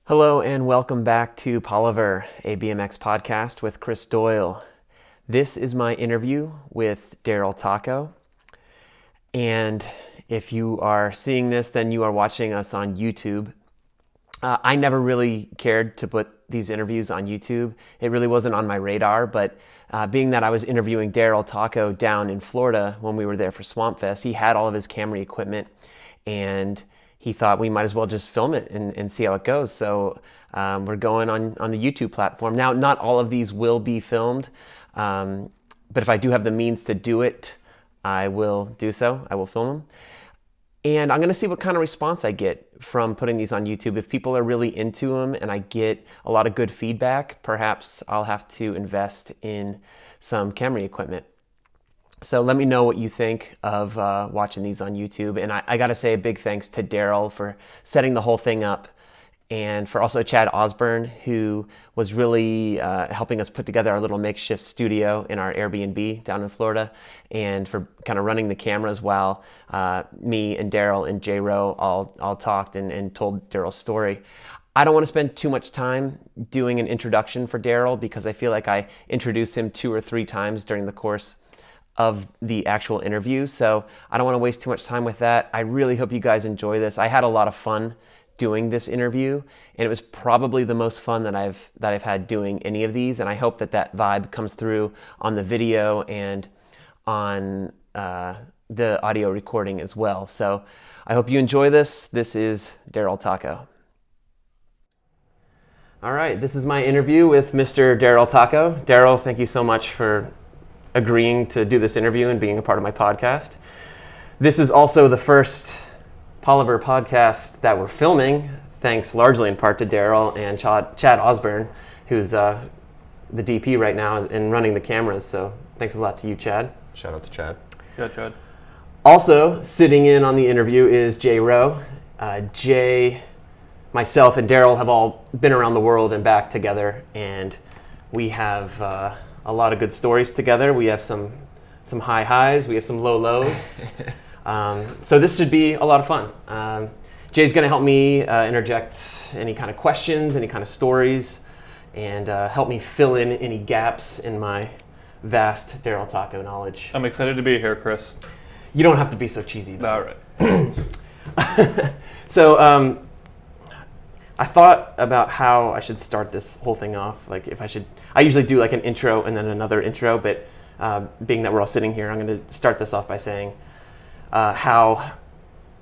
Hello and welcome back to Poliver, a BMX podcast with Chris Doyle. This is my interview with Darryl Tocco. And if you are seeing this, then you are watching us on YouTube. I never really cared to put these interviews on YouTube. It really wasn't on my radar, but being that I was interviewing Darryl Tocco down in Florida when we were there for Swamp Fest, he had all of his camera equipment and he thought we might as well just film it and see how it goes. So we're going on the YouTube platform. Now, not all of these will be filmed, but if I do have the means to do it, I will do so. I will film them. And I'm going to see what kind of response I get from putting these on YouTube. If people are really into them and I get a lot of good feedback, perhaps I'll have to invest in some camera equipment. So let me know what you think of watching these on YouTube. And I got to say a big thanks to Darryl for setting the whole thing up, and for also Chad Osborne, who was really helping us put together our little makeshift studio in our Airbnb down in Florida, and for kind of running the cameras while me and Darryl and J-Ro all talked and told Darryl's story. I don't want to spend too much time doing an introduction for Darryl because I feel like I introduced him 2 or 3 times during the course of the actual interview, so I don't want to waste too much time with that. I really hope you guys enjoy this. I had a lot of fun doing this interview, and it was probably the most fun that I've had doing any of these, and I hope that vibe comes through on the video and on the audio recording as well. So I hope you enjoy this. This is Darryl Tocco. All right, this is my interview with Mr. Darryl Tocco. Darryl, thank you so much for agreeing to do this interview and being a part of my podcast. This is also the first Poliver podcast that we're filming, thanks largely in part to Darryl and Chad Osborne, who's the DP right now and running the cameras. So thanks a lot to you, Chad. Shout out to Chad. Yeah, Chad. Also sitting in on the interview is J-Ro. Jay, myself, and Darryl have all been around the world and back together, and we have a lot of good stories together. We have some high highs, we have some low lows. So this should be a lot of fun. Jay's going to help me interject any kind of questions, any kind of stories, and help me fill in any gaps in my vast Darryl Tocco knowledge. I'm excited to be here, Chris. You don't have to be so cheesy. All right. So I thought about how I should start this whole thing off. Like if I usually do like an intro and then another intro, but being that we're all sitting here, I'm going to start this off by saying how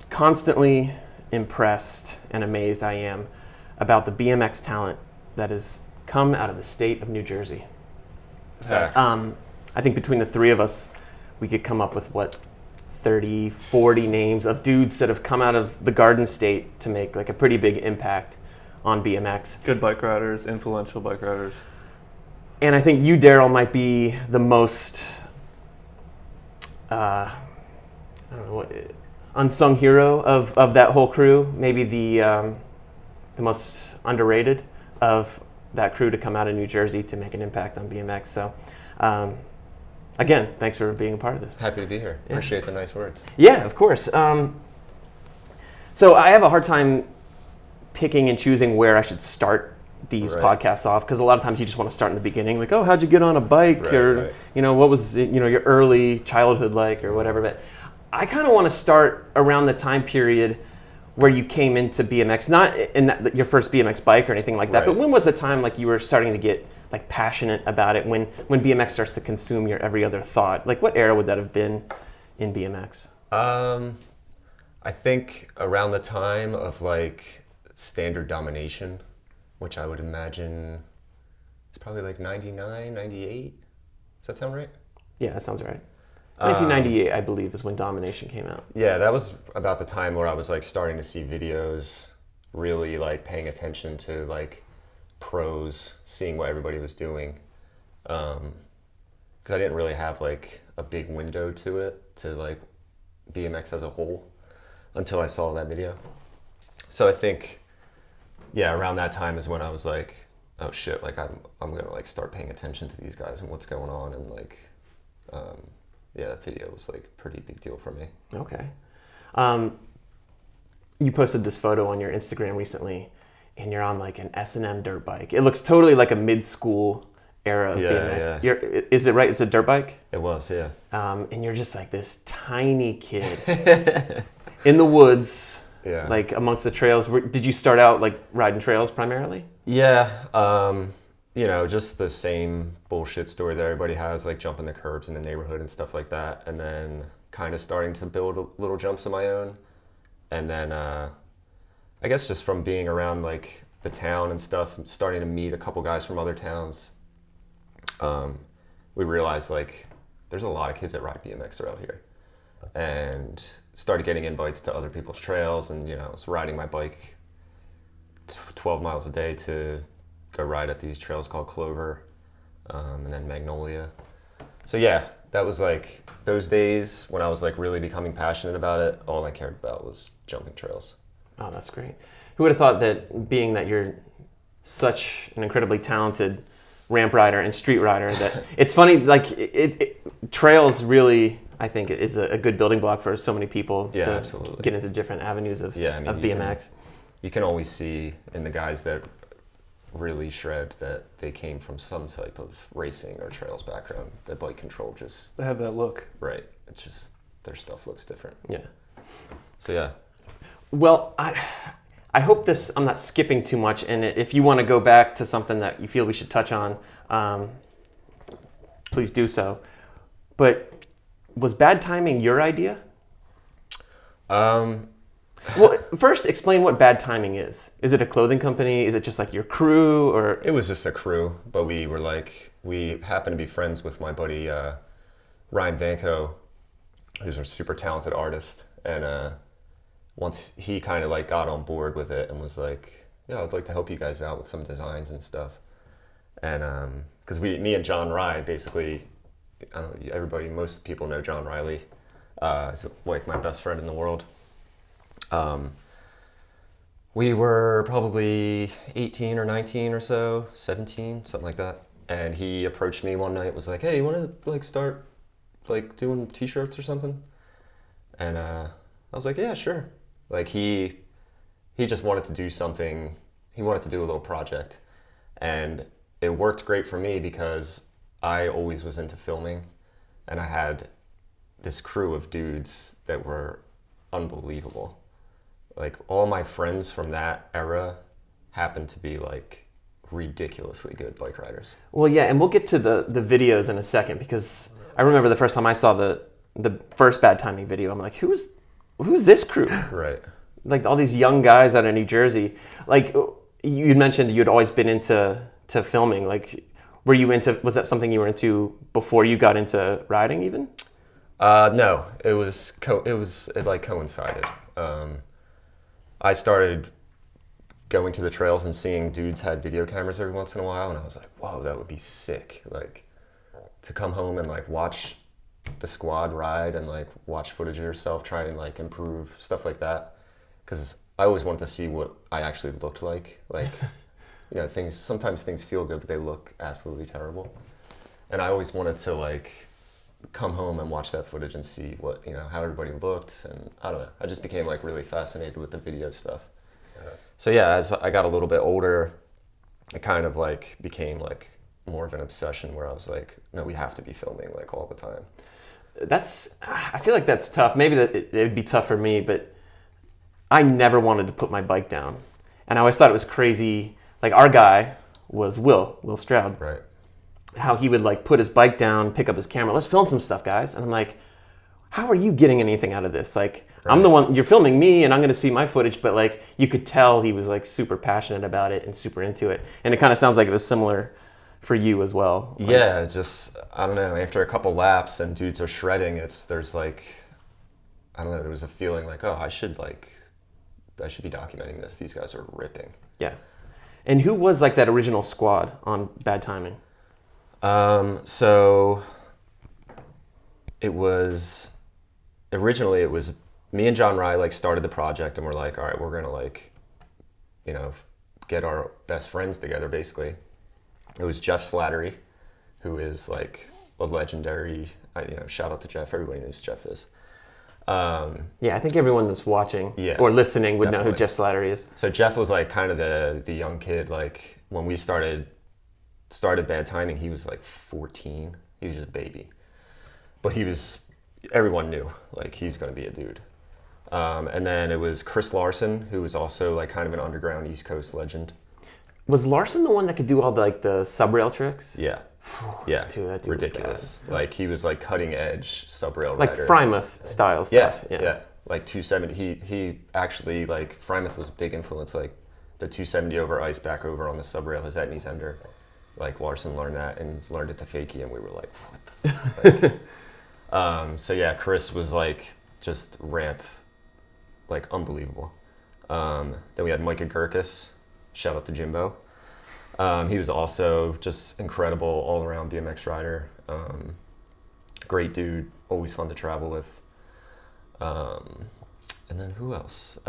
constantly impressed and amazed I am about the BMX talent that has come out of the state of New Jersey. Facts. I think between the 3 of us, we could come up with 30, 40 names of dudes that have come out of the Garden State to make like a pretty big impact on BMX. Good bike riders, influential bike riders. And I think you, Darryl, might be the most unsung hero of that whole crew. Maybe the most underrated of that crew to come out of New Jersey to make an impact on BMX. So, again, thanks for being a part of this. Happy to be here. Yeah. Appreciate the nice words. Yeah, of course. So I have a hard time picking and choosing where I should start these podcasts off, because a lot of times you just want to start in the beginning, like, oh, how'd you get on a bike, or what was your early childhood like, or whatever. But I kind of want to start around the time period where you came into BMX, not in your first BMX bike or anything like that, but when was the time like you were starting to get like passionate about it, when BMX starts to consume your every other thought? Like what era would that have been in BMX? I think around the time of like standard domination, which I would imagine it's probably like 99, 98. Does that sound right? Yeah, that sounds right. 1998, I believe, is when Domination came out. Yeah, that was about the time where I was like starting to see videos, really like paying attention to like pros, seeing what everybody was doing. Because I didn't really have like a big window to it, to like BMX as a whole, until I saw that video. So I think, yeah, around that time is when I was like, oh shit, like I'm gonna like start paying attention to these guys and what's going on, and like, yeah, that video was like a pretty big deal for me. Okay. You posted this photo on your Instagram recently, and you're on like an S&M dirt bike. It looks totally like a mid-school era of Yeah, BMX. yeah. Is it right? Is it a dirt bike? It was, yeah. And you're just like this tiny kid in the woods, Yeah. like amongst the trails. Did you start out like riding trails primarily? Yeah, just the same bullshit story that everybody has, like jumping the curbs in the neighborhood and stuff like that, and then kind of starting to build little jumps of my own. And then I guess just from being around like the town and stuff, starting to meet a couple guys from other towns, we realized like there's a lot of kids that ride BMX around here, and started getting invites to other people's trails, and I was riding my bike 12 miles a day to go ride at these trails called Clover, and then Magnolia. So yeah, that was like those days when I was like really becoming passionate about it. All I cared about was jumping trails. Oh, that's great. Who would have thought that, being that you're such an incredibly talented ramp rider and street rider, that it's funny, like trails really, I think, is a good building block for so many people Yeah, to absolutely. get into different avenues of BMX. You can always see in the guys that really shred that they came from some type of racing or trails background. The bike control just... They have that look. Right. It's just, their stuff looks different. Yeah. So yeah. Well, I hope I'm not skipping too much, and if you want to go back to something that you feel we should touch on, please do so. But was Bad Timing your idea? Well, first explain what Bad Timing is. Is it a clothing company? Is it just like your crew, or? It was just a crew, but we happened to be friends with my buddy Ryan Vanko, who's a super talented artist, and once he kind of like got on board with it and was like, yeah, I'd like to help you guys out with some designs and stuff. And because me and John Rye, basically, I don't know, most people know John Riley. He's like my best friend in the world. We were probably 18 or 19 or so, 17, something like that. And he approached me one night, was like, hey, you want to like start like doing t-shirts or something? And I was like, yeah, sure. Like he just wanted to do something. He wanted to do a little project, and it worked great for me because I always was into filming, and I had this crew of dudes that were unbelievable. Like all my friends from that era happened to be like ridiculously good bike riders. Well, yeah, and we'll get to the videos in a second, because I remember the first time I saw the first Bad Timing video, I'm like, who's this crew? Right. Like all these young guys out of New Jersey. Like you mentioned, you'd always been into filming. Like, was that something you were into before you got into riding even? No, it like coincided. I started going to the trails and seeing dudes had video cameras every once in a while, and I was like, whoa, that would be sick. Like to come home and like watch the squad ride and like watch footage of yourself, try and like improve, stuff like that. Because I always wanted to see what I actually looked like. Like, sometimes things feel good, but they look absolutely terrible. And I always wanted to like come home and watch that footage and see what, how everybody looked. And I don't know, I just became like really fascinated with the video stuff. So yeah, as I got a little bit older, it kind of like became like more of an obsession where I was like, no, we have to be filming like all the time. I feel like that's tough. Maybe it would be tough for me, but I never wanted to put my bike down. And I always thought it was crazy. Like our guy was Will Stroud. Right. How he would like put his bike down, pick up his camera, let's film some stuff, guys. And I'm like, how are you getting anything out of this? Like, right. I'm the one, you're filming me and I'm going to see my footage, but like you could tell he was like super passionate about it and super into it. And it kind of sounds like it was similar for you as well. Like, yeah, it's just, I don't know, after a couple laps and dudes are shredding, there's like, I don't know, there was a feeling like, oh, I should be documenting this. These guys are ripping. Yeah. And who was like that original squad on Bad Timing? So originally it was me and John Rye like started the project, and we're like, all right, we're gonna like, get our best friends together basically. It was Jeff Slattery, who is like a legendary, shout out to Jeff, everybody knows Jeff is. Yeah, I think everyone that's watching Yeah, or listening would know who definitely. Jeff Slattery is. So Jeff was like kind of the young kid. Like when we started Bad Timing, he was like 14. He was just a baby, but everyone knew like he's gonna be a dude. And then it was Chris Larson, who was also like kind of an underground East Coast legend. Was Larson the one that could do all the sub-rail tricks? Yeah. Yeah, Dude, that dude was ridiculous. Like he was like cutting edge sub-rail Like rider. Frymouth style Yeah, stuff. yeah, like 270. He actually like Frymouth was a big influence. Like the 270 over ice back over on the sub-rail, his Etnies ender. Like Larson learned that and learned it to fakie, and we were like, what the fuck? Like, so yeah, Chris was like just ramp, like unbelievable. Then we had Micah Gurkis. Shout out to Jimbo. He was also just incredible all-around BMX rider. Great dude, always fun to travel with. And then who else?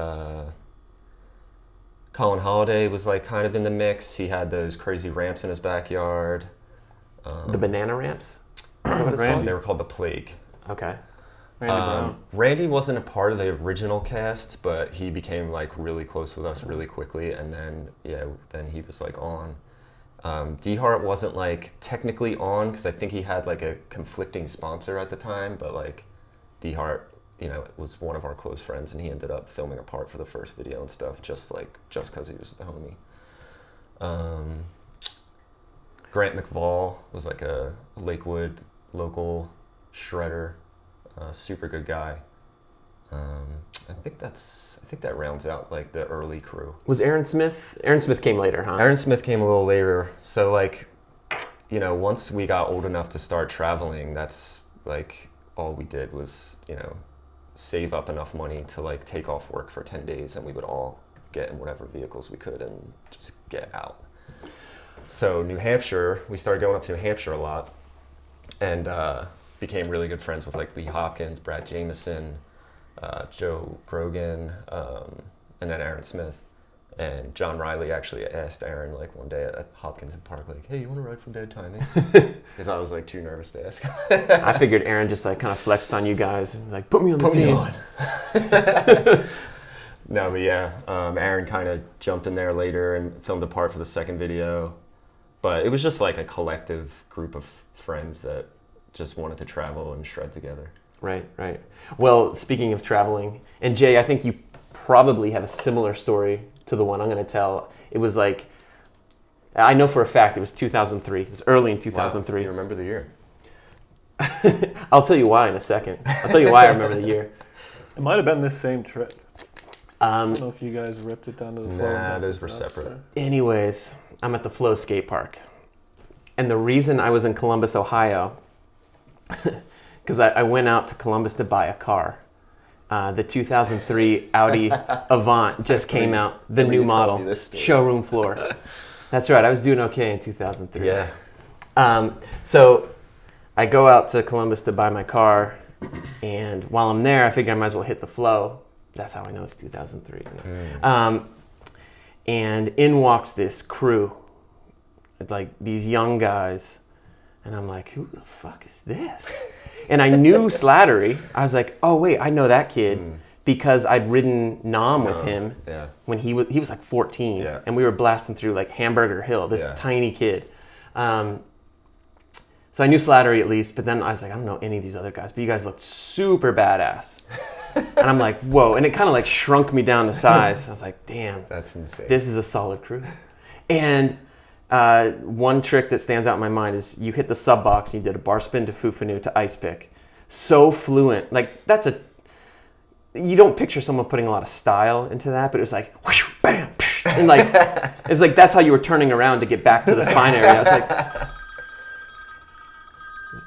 Colin Holiday was like kind of in the mix. He had those crazy ramps in his backyard. The banana ramps? Is that what it's Randy. called? They were called the Plague. Okay. Randy Brown. Randy wasn't a part of the original cast, but he became like really close with us really quickly, and then then he was like on. D-Hart wasn't like technically on because I think he had like a conflicting sponsor at the time, but like D-Hart, was one of our close friends, and he ended up filming a part for the first video and stuff, just because he was the homie. Grant McVall was like a Lakewood local shredder. Super good guy. I think that rounds out like the early crew. Was Aaron Smith? Aaron Smith came later, huh? Aaron Smith came a little later. So like, once we got old enough to start traveling, that's like all we did was, save up enough money to like take off work for 10 days, and we would all get in whatever vehicles we could and just get out. So New Hampshire, we started going up to New Hampshire a lot, and became really good friends with like Lee Hopkins, Brad Jameson, Joe Grogan, and then Aaron Smith. And John Riley actually asked Aaron like one day at Hopkins in Park, like, hey, you want to ride from Bad Timing? Because I was like too nervous to ask. I figured Aaron just like kind of flexed on you guys and like, put me on the team. On. No, but yeah, Aaron kind of jumped in there later and filmed a part for the second video. But it was just like a collective group of friends that just wanted to travel and shred together. Right. Well, speaking of traveling, and Jay, I think you probably have a similar story to the one I'm going to tell. It was like, I know for a fact it was 2003. It was early in 2003. Wow, you remember the year? I'll tell you why in a second. I'll tell you why I remember the year. It might have been this same trip. I Um, don't know if you guys ripped it down to the floor. Nah, those were separate. anyways, I'm at the Flow Skate Park. And the reason I was in Columbus, Ohio, because I went out to Columbus to buy a car. The 2003 Audi Avant just came out, the new you told model, me this story. showroom floor. That's right, I was doing okay in 2003. Yeah. So I go out to Columbus to buy my car, and while I'm there, I figure I might as well hit the Flow. That's how I know it's 2003. And in walks this crew, like these young guys, and I'm like, who the fuck is this? And I knew Slattery. I was like, oh wait, I know that kid because I'd ridden Nam with him when he was like 14, and we were blasting through like Hamburger Hill, this tiny kid. So I knew Slattery at least, but then I was like, I don't know any of these other guys, but you guys looked super badass. And I'm like, whoa, and it kind of like shrunk me down to size. I was like, damn, That's insane. this is a solid crew. And one trick that stands out in my mind is you hit the sub box and you did a bar spin to Fufanu to ice pick. So fluent. Like you don't picture someone putting a lot of style into that, but it was like, whoosh, bam, psh, and like, it's like that's how you were turning around to get back to the spine area. I was like,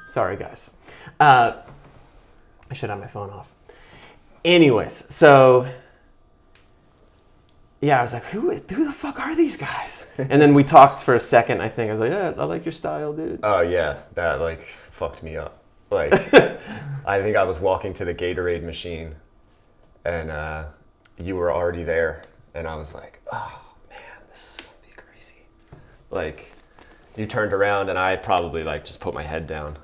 sorry guys. I should have my phone off. Anyways, so yeah, I was like, who the fuck are these guys? And then we talked for a second, I think. I was like, yeah, I like your style, dude. Oh yeah, that like fucked me up. Like, I think I was walking to the Gatorade machine, and you were already there, and I was like, oh man, this is gonna be crazy. Like, you turned around, and I probably like just put my head down,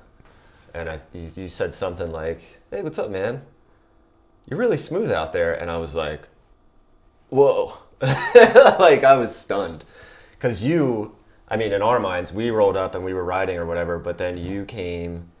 and you said something like, hey, what's up, man? "You're really smooth out there," and I was like, "Whoa!" Like I was stunned, because in our minds, we rolled up and we were riding or whatever, but then you came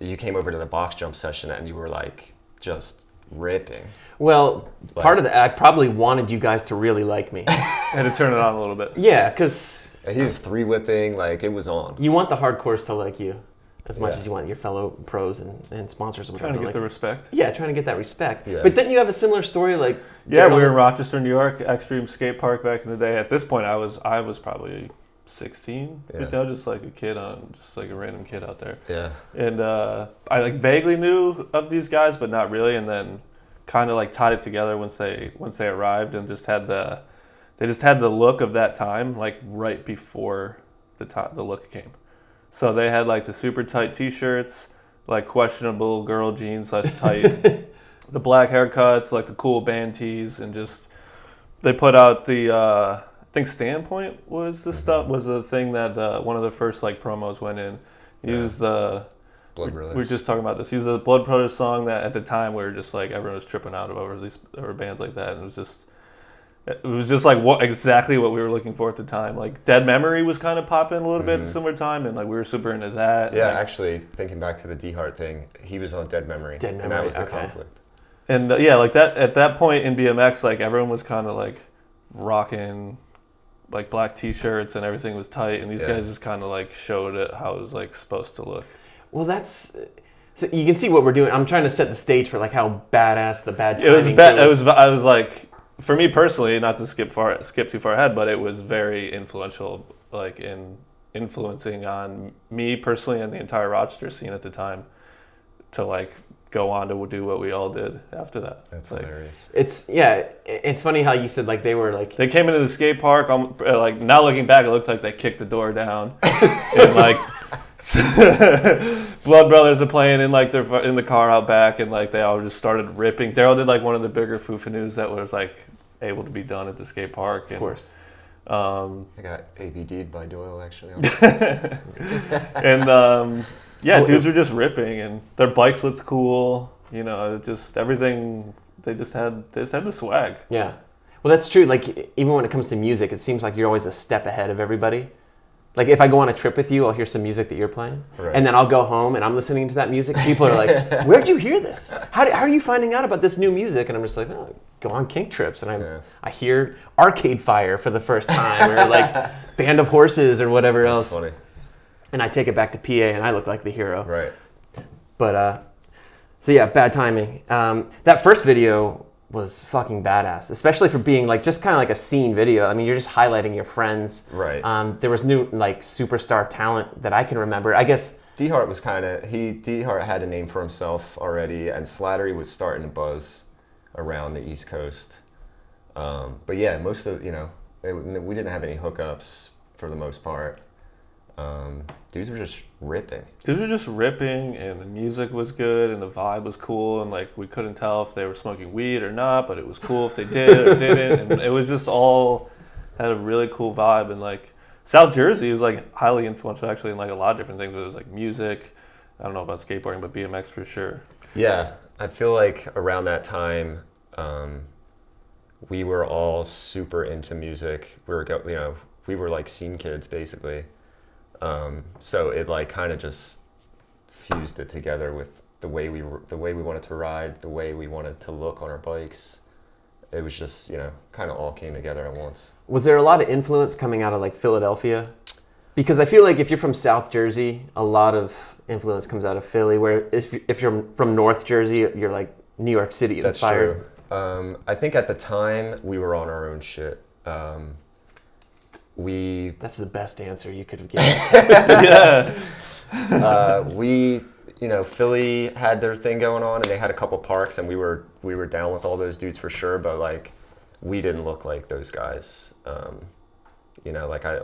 over to the box jump session and you were like just ripping. Well, part of that, I probably wanted you guys to really like me. I had to turn it on a little bit. Yeah, because he was 3-whipping, like it was on. You want the hardcores to like you as much as you want your fellow pros and sponsors. Trying to get the respect. Yeah, trying to get that respect. Yeah. But didn't you have a similar story? Like, yeah, we were in Rochester, New York, Extreme Skate Park back in the day. At this point, I was probably 16, just like a random kid out there. Yeah. And I like vaguely knew of these guys, but not really. And then kind of like tied it together once they arrived, and just had the look of that time, like right before the look came. So they had like the super tight t-shirts, like questionable girl jeans /tight, the black haircuts, like the cool band tees, and just they put out the I think Standpoint was the thing that one of the first like promos went in. Used the Blood Brothers. We were just talking about this. Used the Blood Brothers song that at the time we were just like everyone was tripping out over bands like that, and it was just like exactly what we were looking for at the time. Like Dead Memory was kind of popping a little bit at a similar time, and like we were super into that. Yeah, like, actually, thinking back to the D-Hart thing, he was on Dead Memory, and that was the conflict. And like that at that point in BMX, like everyone was kind of like rocking like black t-shirts and everything was tight, and these guys just kind of like showed it how it was like supposed to look. Well, so you can see what we're doing. I'm trying to set the stage for like how badass the bad timing I was like, for me personally, not to skip too far ahead, but it was very influential, like in influencing on me personally and the entire Rochester scene at the time, to like go on to do what we all did after that. That's like, hilarious. It's funny how you said like they were like they came into the skate park. Like now looking back, it looked like they kicked the door down, and like Blood Brothers are playing in like in the car out back, and like they all just started ripping. Darryl did like one of the bigger foo-fa-noos that was like able to be done at the skate park. And, of course. I got ABD'd by Doyle actually. And dudes were just ripping, and their bikes looked cool. You know, just everything. They just had the swag. Yeah. Well, that's true. Like even when it comes to music, it seems like you're always a step ahead of everybody. Like if I go on a trip with you, I'll hear some music that you're playing, and then I'll go home and I'm listening to that music. People are like, "Where'd you hear this? How are you finding out about this new music?" And I'm just like, "Oh, go on kink trips," and I hear Arcade Fire for the first time, or like Band of Horses or whatever else. That's funny. And I take it back to PA, and I look like the hero. Right. But so yeah, bad timing. That first video was fucking badass, especially for being like just kind of like a scene video. I mean, you're just highlighting your friends. Right. There was new like superstar talent that I can remember. I guess D-Hart was D-Hart had a name for himself already, and Slattery was starting to buzz around the East Coast. But yeah, most of we didn't have any hookups for the most part. Dudes were just ripping. And the music was good, and the vibe was cool, and like we couldn't tell if they were smoking weed or not, but it was cool if they did or didn't, and it was just all had a really cool vibe. And like South Jersey was like highly influential actually in like a lot of different things. It was like music. I don't know about skateboarding, but BMX for sure. Yeah, I feel like around that time, we were all super into music. We were like scene kids basically. So it like kind of just fused it together with the way we wanted to ride, the way we wanted to look on our bikes. It was just, kind of all came together at once. Was there a lot of influence coming out of like Philadelphia? Because I feel like if you're from South Jersey, a lot of influence comes out of Philly, where if you're from North Jersey, you're like New York City inspired. That's true. I think at the time we were on our own shit. That's the best answer you could have given. Philly had their thing going on, and they had a couple parks, and we were down with all those dudes for sure, but like we didn't look like those guys. I'm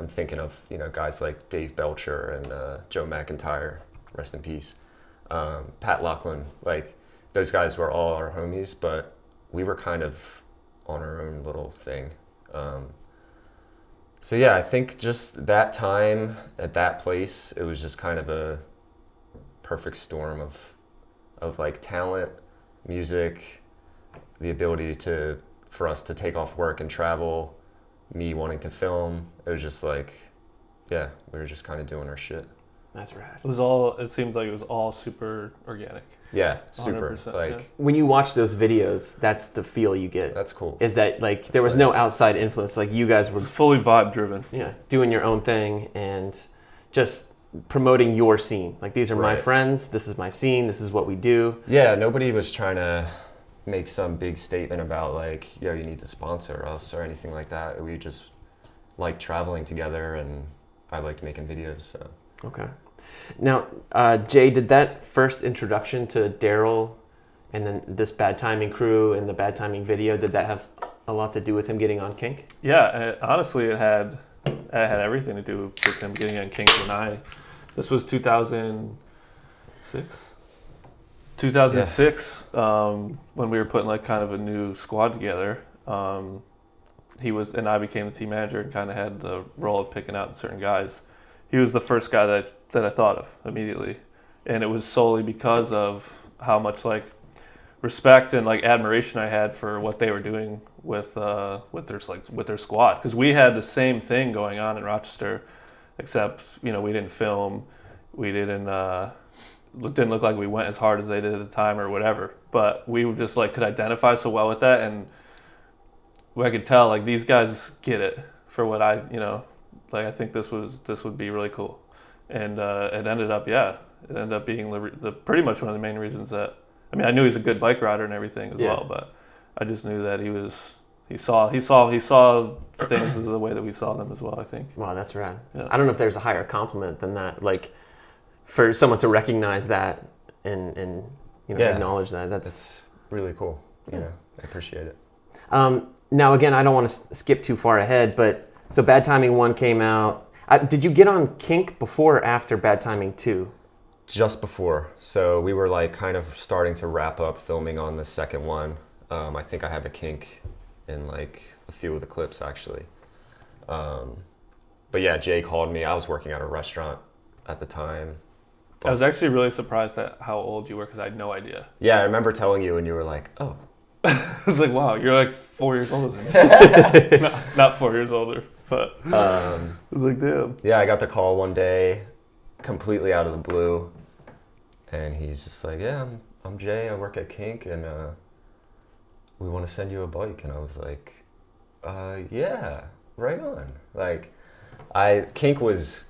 thinking of guys like Dave Belcher and Joe McIntyre, rest in peace. Pat Lachlan, like those guys were all our homies, but we were kind of on our own little thing. So yeah, I think just that time at that place, it was just kind of a perfect storm of like talent, music, the ability for us to take off work and travel, me wanting to film, it was just like, yeah, we were just kind of doing our shit. That's right. It seemed like it was all super organic. Yeah, super. 100%, Like, yeah. When you watch those videos, that's the feel you get. that's cool. Is that like there was no outside influence? Like you guys were It's fully vibe driven. doing your own thing and just promoting your scene. Like these are my Right. friends. This is my scene. This is what we do. Yeah, nobody was trying to make some big statement about like, yo, you need to sponsor us or anything like that. We just liked traveling together, and I liked making videos. So Okay. Now, Jay, did that first introduction to Darryl and then this Bad Timing crew and the Bad Timing video, did that have a lot to do with him getting on Kink? Yeah, honestly, it had everything to do with him getting on Kink. This was 2006. 2006, when we were putting like kind of a new squad together. He was, and I became the team manager and kind of had the role of picking out certain guys. He was the first guy that I thought of immediately, and it was solely because of how much like respect and like admiration I had for what they were doing with their squad, because we had the same thing going on in Rochester, except we didn't film, we didn't look like we went as hard as they did at the time or whatever, but we were just like could identify so well with that, and I could tell like these guys get it for what I like I think this would be really cool, and it ended up being the pretty much one of the main reasons that I knew he's a good bike rider and everything as well, but I just knew that he saw things the way that we saw them as well, I think. Wow, that's rad. Yeah. I don't know if there's a higher compliment than that, like for someone to recognize that and acknowledge that. that's really cool. I appreciate it. Now again, I don't want to skip too far ahead, but so Bad Timing 1 came out. Did you get on Kink before or after Bad Timing 2? Just before. So we were like kind of starting to wrap up filming on the second one. I think I have a Kink in like a few of the clips actually. But yeah, Jay called me. I was working at a restaurant at the time. I was actually really surprised at how old you were because I had no idea. Yeah, I remember telling you and you were like, oh. I was like, wow, you're like 4 years older than me. not 4 years older, but I was like, damn. Yeah, I got the call one day, completely out of the blue, and he's just like, yeah, I'm Jay, I work at Kink, and we want to send you a bike. And I was like, yeah, right on. Like, Kink was,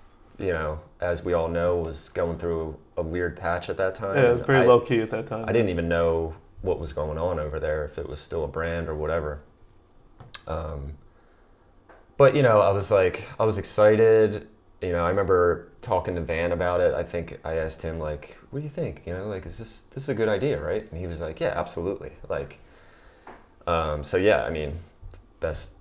as we all know, was going through a weird patch at that time. Yeah, it was pretty low key at that time. I didn't even know what was going on over there, if it was still a brand or whatever. But I was excited. I remember talking to Van about it. I think I asked him like, what do you think? Is this is a good idea, right? And he was like, yeah, absolutely. Like, so yeah, best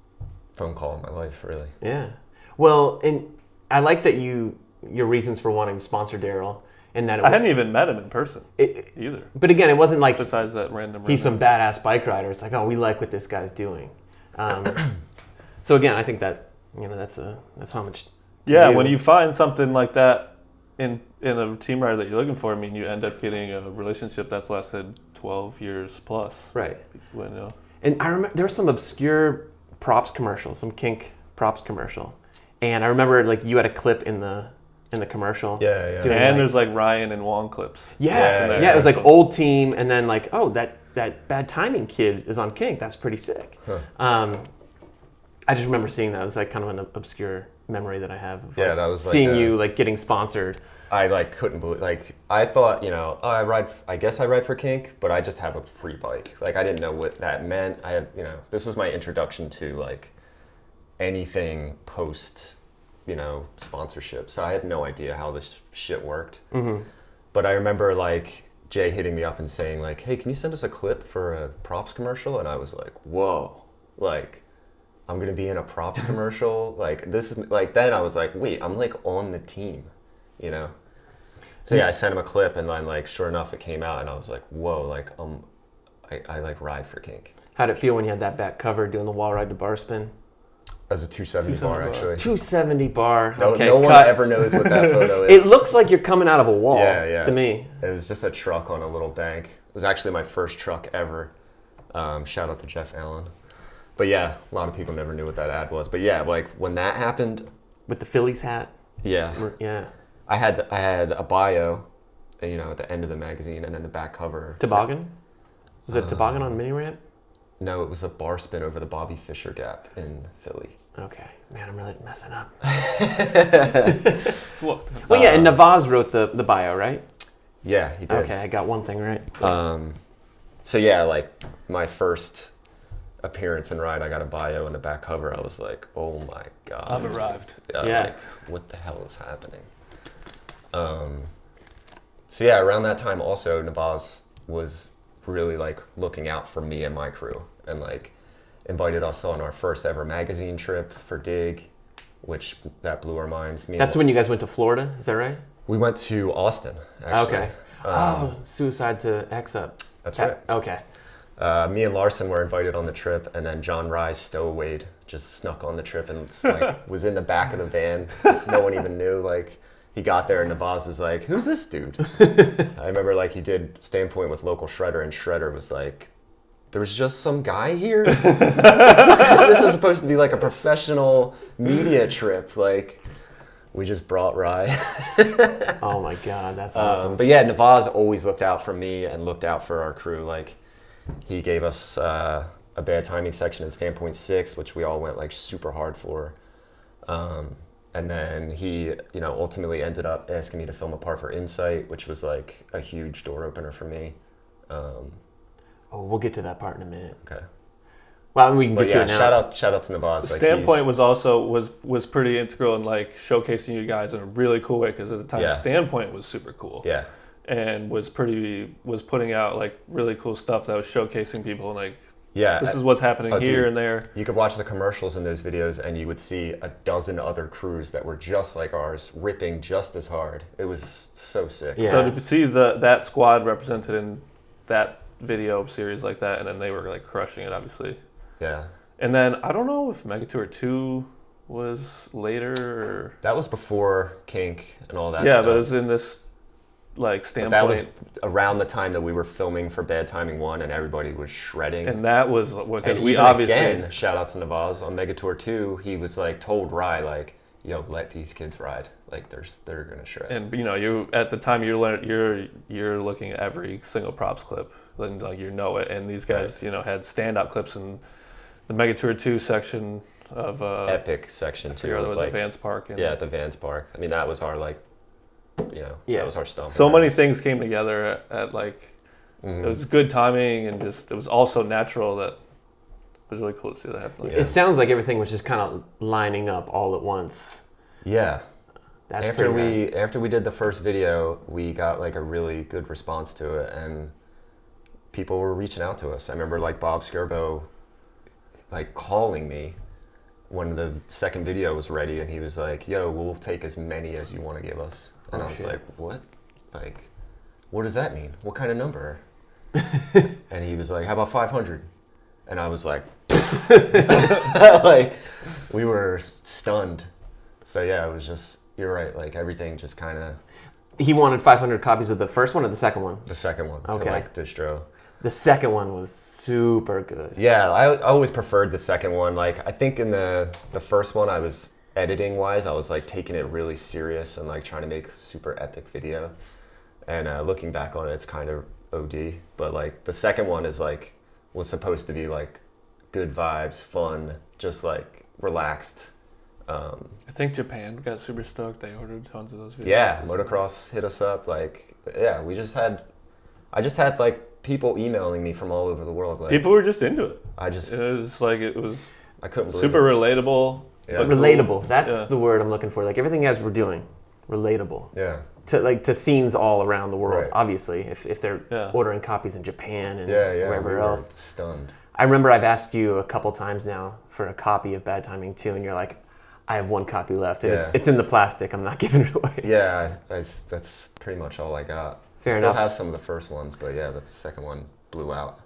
phone call in my life, really. Yeah. Well, and I like that your reasons for wanting to sponsor Darryl, and that I hadn't even met him in person either. But again, it wasn't like besides that random. He's some badass bike rider. It's like, oh, we like what this guy's doing. So again, I think that that's how much. Yeah, when you find something like that in a team rider that you're looking for, you end up getting a relationship that's lasted 12 years plus. Right. And I remember there was some obscure props commercial, some Kink props commercial, and I remember like you had a clip in the commercial. Yeah. And there's like Ryan and Wong clips. Yeah. It was like old team, and then like, oh, that Bad Timing kid is on Kink. That's pretty sick. Huh. I just remember seeing that. It was like kind of an obscure memory that I have of that was like seeing you like getting sponsored. I like couldn't believe, like I thought, I guess I ride for Kink, but I just have a free bike. Like I didn't know what that meant. I have, this was my introduction to like anything post, sponsorship. So I had no idea how this shit worked. Mm-hmm. But I remember like Jay hitting me up and saying like, hey, can you send us a clip for a props commercial? And I was like, whoa, like I'm going to be in a props commercial. Like this is like, then I was like, wait, I'm like on the team, So yeah, I sent him a clip and then like, sure enough, it came out and I was like, whoa, like, I like ride for Kink. How'd it feel when you had that back cover doing the wall ride to bar spin? As a 270 bar, actually. 270 bar. No, okay, no one ever knows what that photo is. It looks like you're coming out of a wall to me. It was just a truck on a little bank. It was actually my first truck ever. Shout out to Jeff Allen. But yeah, a lot of people never knew what that ad was. But yeah, like when that happened, With the Phillies hat. yeah, Yeah. I had a bio, at the end of the magazine, and then the back cover. Toboggan? Was it toboggan on mini ramp? No, it was a bar spin over the Bobby Fischer Gap in Philly. Okay. Man, I'm really messing up. Well, Well, yeah, and Navaz wrote the bio, right? Yeah, he did. Okay, I got one thing right. So yeah, like my first appearance in Ride, I got a bio and a back cover. I was like, oh my God. I've arrived. Yeah. Like, what the hell is happening? So yeah, around that time also, Navaz was really like looking out for me and my crew, and like invited us on our first ever magazine trip for Dig, which that blew our minds. That's when you guys went to Florida, is that right? We went to Austin, actually. Okay. Suicide to X Up. That's right. Okay. Me and Larson were invited on the trip, and then John Rye's stowaway just snuck on the trip and like was in the back of the van. No one even knew. Like he got there, and Navaz was like, "Who's this dude?" I remember like he did Standpoint with local Shredder, and Shredder was like, "There's just some guy here." This is supposed to be like a professional media trip. Like we just brought Rye. Oh my God, that's awesome. But yeah, Navaz always looked out for me and looked out for our crew. Like he gave us a bad timing section in Standpoint 6, which we all went like super hard for. And then he, ultimately ended up asking me to film a part for Insight, which was like a huge door opener for me. We'll get to that part in a minute. Okay. Well, we can But get to yeah, it now. shout out to Navaz. Like Standpoint was pretty integral in like showcasing you guys in a really cool way, because at the time Yeah. Standpoint was super cool. Yeah. And was putting out like really cool stuff that was showcasing people and like Yeah. this is what's happening here dude. and there. You could watch the commercials in those videos and you would see a dozen other crews that were just like ours, ripping just as hard. It was so sick. Yeah. So to see that squad represented in that video series like that, and then they were like crushing it, obviously. Yeah. And then I don't know if Megatour 2 was later or... That was before Kink and all that Yeah, stuff. but it was in this like Standpoint. That was around the time that we were filming for Bad Timing 1 and everybody was shredding. And that was because and we even obviously... Again, shout out to Navaz, on Megatour 2, he was like told Rye, like, yo, let these kids ride. Like they're gonna shred. And you at the time you're looking at every single props clip, and like it. And these guys, had standout clips in the Megatour 2 section of Epic section too. There was like, at Vans Park. And yeah, at the Vans Park. I mean, that was our that was our stump. So many things came together at like Mm-hmm. it was good timing, and just it was also natural. That it was really cool to see that happen. Yeah. It sounds like everything was just kind of lining up all at once. Yeah. That's after pretty rad. after we did the first video, we got like a really good response to it, and people were reaching out to us. I remember like Bob Skirbo like calling me when the second video was ready, and he was like, yo, we'll take as many as you want to give us. And I was like, what? Like, what does that mean? What kind of number? And he was like, how about 500? And I was like, like, we were stunned. So yeah, it was just, you're right, like everything just kind of... He wanted 500 copies of the first one or the second one? The second one, Okay. to like distro. The second one was super good. Yeah, I always preferred the second one. Like, I think in the first one, I was editing wise, I was like taking it really serious and like trying to make a super epic video. And looking back on it, it's kind of OD. But like the second one is like, was supposed to be like good vibes, fun, just like relaxed. I think Japan got super stoked. They ordered tons of those videos. Yeah, motocross hit us up. Like, yeah, I just had like people emailing me from all over the world. Like, People were just into it. I just, It was I couldn't believe super it. relatable. Yeah. but Relatable. That's Yeah. the word I'm looking for. Like everything you guys were doing, relatable. Yeah. To scenes all around the world, Right. obviously, if they're Yeah. ordering copies in Japan and Yeah, wherever we were else. stunned. I remember I've asked you a couple times now for a copy of Bad Timing 2, and you're like, I have one copy left. And Yeah. it's in the plastic. I'm not giving it away. Yeah, that's pretty much all I got. Fair Still enough. have some of the first ones, but yeah, the second one blew out.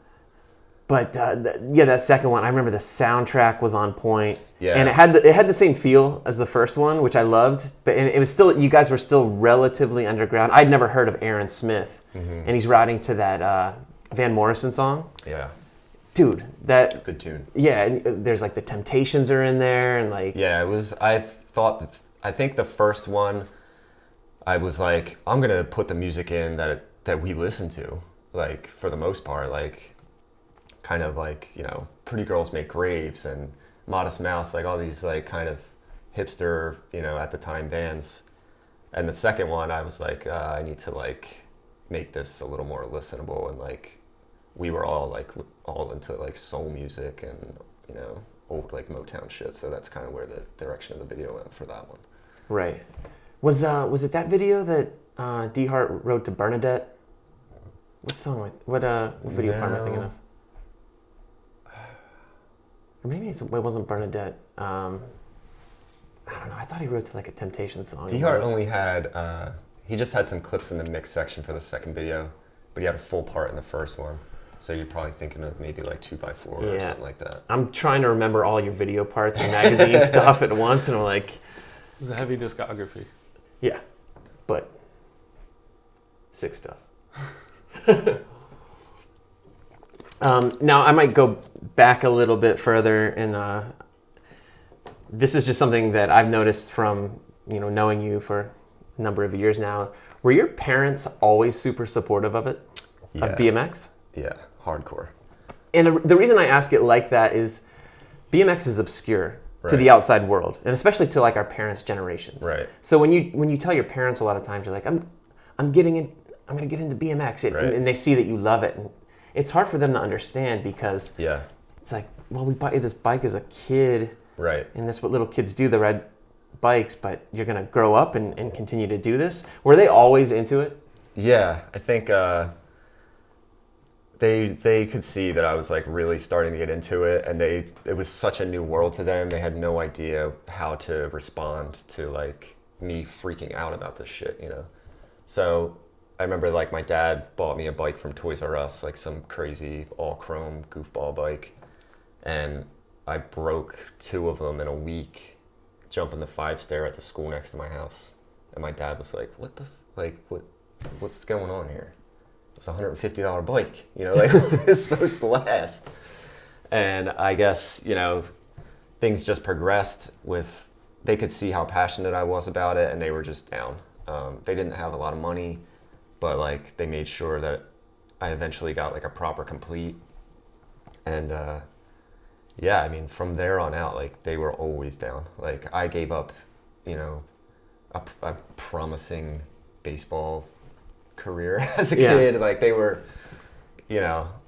But that second one, I remember the soundtrack was on point. Yeah. And it had the same feel as the first one, which I loved. But it was still, you guys were still relatively underground. I'd never heard of Aaron Smith, Mm-hmm. and he's writing to that Van Morrison song. Yeah. dude, that Good tune. Yeah, and there's like the Temptations are in there, and like Yeah, it was. I think the first one, I was like, I'm gonna put the music in that we listen to, like for the most part, like kind of like Pretty Girls Make Graves and Modest Mouse, like all these like kind of hipster, at the time bands. And the second one, I was like, I need to like make this a little more listenable, and like we were all into like soul music and old like Motown shit. So that's kind of where the direction of the video went for that one. Right. Was it that video that D Hart wrote to Bernadette? What song? What video part am I thinking of? Or maybe it wasn't Bernadette. I don't know. I thought he wrote to like a Temptation song. D Hart only had he just had some clips in the mix section for the second video, but he had a full part in the first one. So you're probably thinking of maybe like 2x4 or something like that. I'm trying to remember all your video parts and magazine stuff at once, and I'm like, it's a heavy discography. Yeah, but sick stuff. Now I might go back a little bit further, and this is just something that I've noticed from knowing you for a number of years now. Were your parents always super supportive of it, of BMX? Yeah, hardcore. And the reason I ask it like that is BMX is obscure to the outside world, and especially to like our parents' generations. Right. So when you tell your parents a lot of times, you're like, I'm going to get into BMX, and they see that you love it, and it's hard for them to understand because it's like, well, we bought you this bike as a kid, right? And that's what little kids do. They ride bikes, but you're going to grow up and continue to do this. Were they always into it? Yeah, I think they could see that I was like really starting to get into it, and it was such a new world to them. They had no idea how to respond to like me freaking out about this shit, So I remember like my dad bought me a bike from Toys R Us, like some crazy all chrome goofball bike, and I broke 2 of them in a week jumping the 5-stair at the school next to my house. And my dad was like, what's going on here? It was a $150 bike, like what is this supposed to last? And I guess, things just progressed they could see how passionate I was about it, and they were just down. They didn't have a lot of money, but like they made sure that I eventually got like a proper complete. And I mean, from there on out, like they were always down. Like I gave up, a promising baseball career as a kid. Like they were,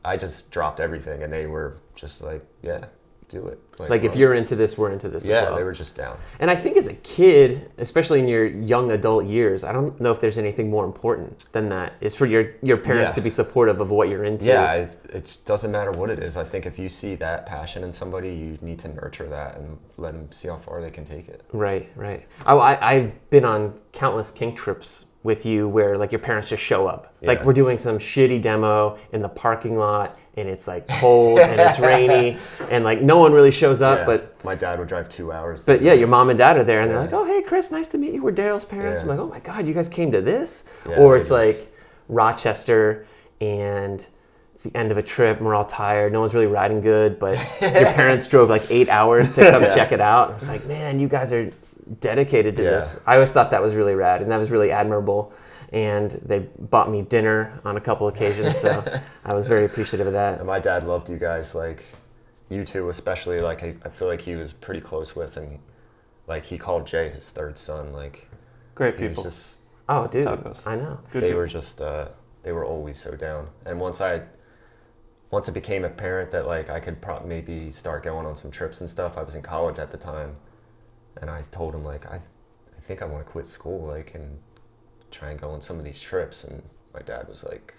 I just dropped everything, and they were just like, yeah, do it. Like if you're into this, we're into this as well. Yeah, they were just down. And I think as a kid, especially in your young adult years, I don't know if there's anything more important than that, is for your parents to be supportive of what you're into. Yeah, it doesn't matter what it is. I think if you see that passion in somebody, you need to nurture that and let them see how far they can take it. Right. I've been on countless kink trips with you where like your parents just show up. Like we're doing some shitty demo in the parking lot, and it's like cold and it's rainy, and like no one really shows up. But my dad would drive 2 hours. But your mom and dad are there, and they're like, "Oh, hey, Chris, nice to meet you. We're Darryl's parents." I'm like, "Oh my God, you guys came to this?" Or it's like Rochester, and it's the end of a trip, and we're all tired. No one's really riding good, but your parents drove like 8 hours to come check it out. I was like, "Man, you guys are dedicated to this." I always thought that was really rad, and that was really admirable. And they bought me dinner on a couple occasions, so I was very appreciative of that. And my dad loved you guys, like you two especially. Like I feel like he was pretty close with, and like he called Jay his third son. Like great people. Just, oh, dude, Tacos. I know. They were just they were always so down. And once it became apparent that like I could maybe start going on some trips and stuff, I was in college at the time. And I told him, like, I think I want to quit school, like, and try and go on some of these trips. And my dad was like,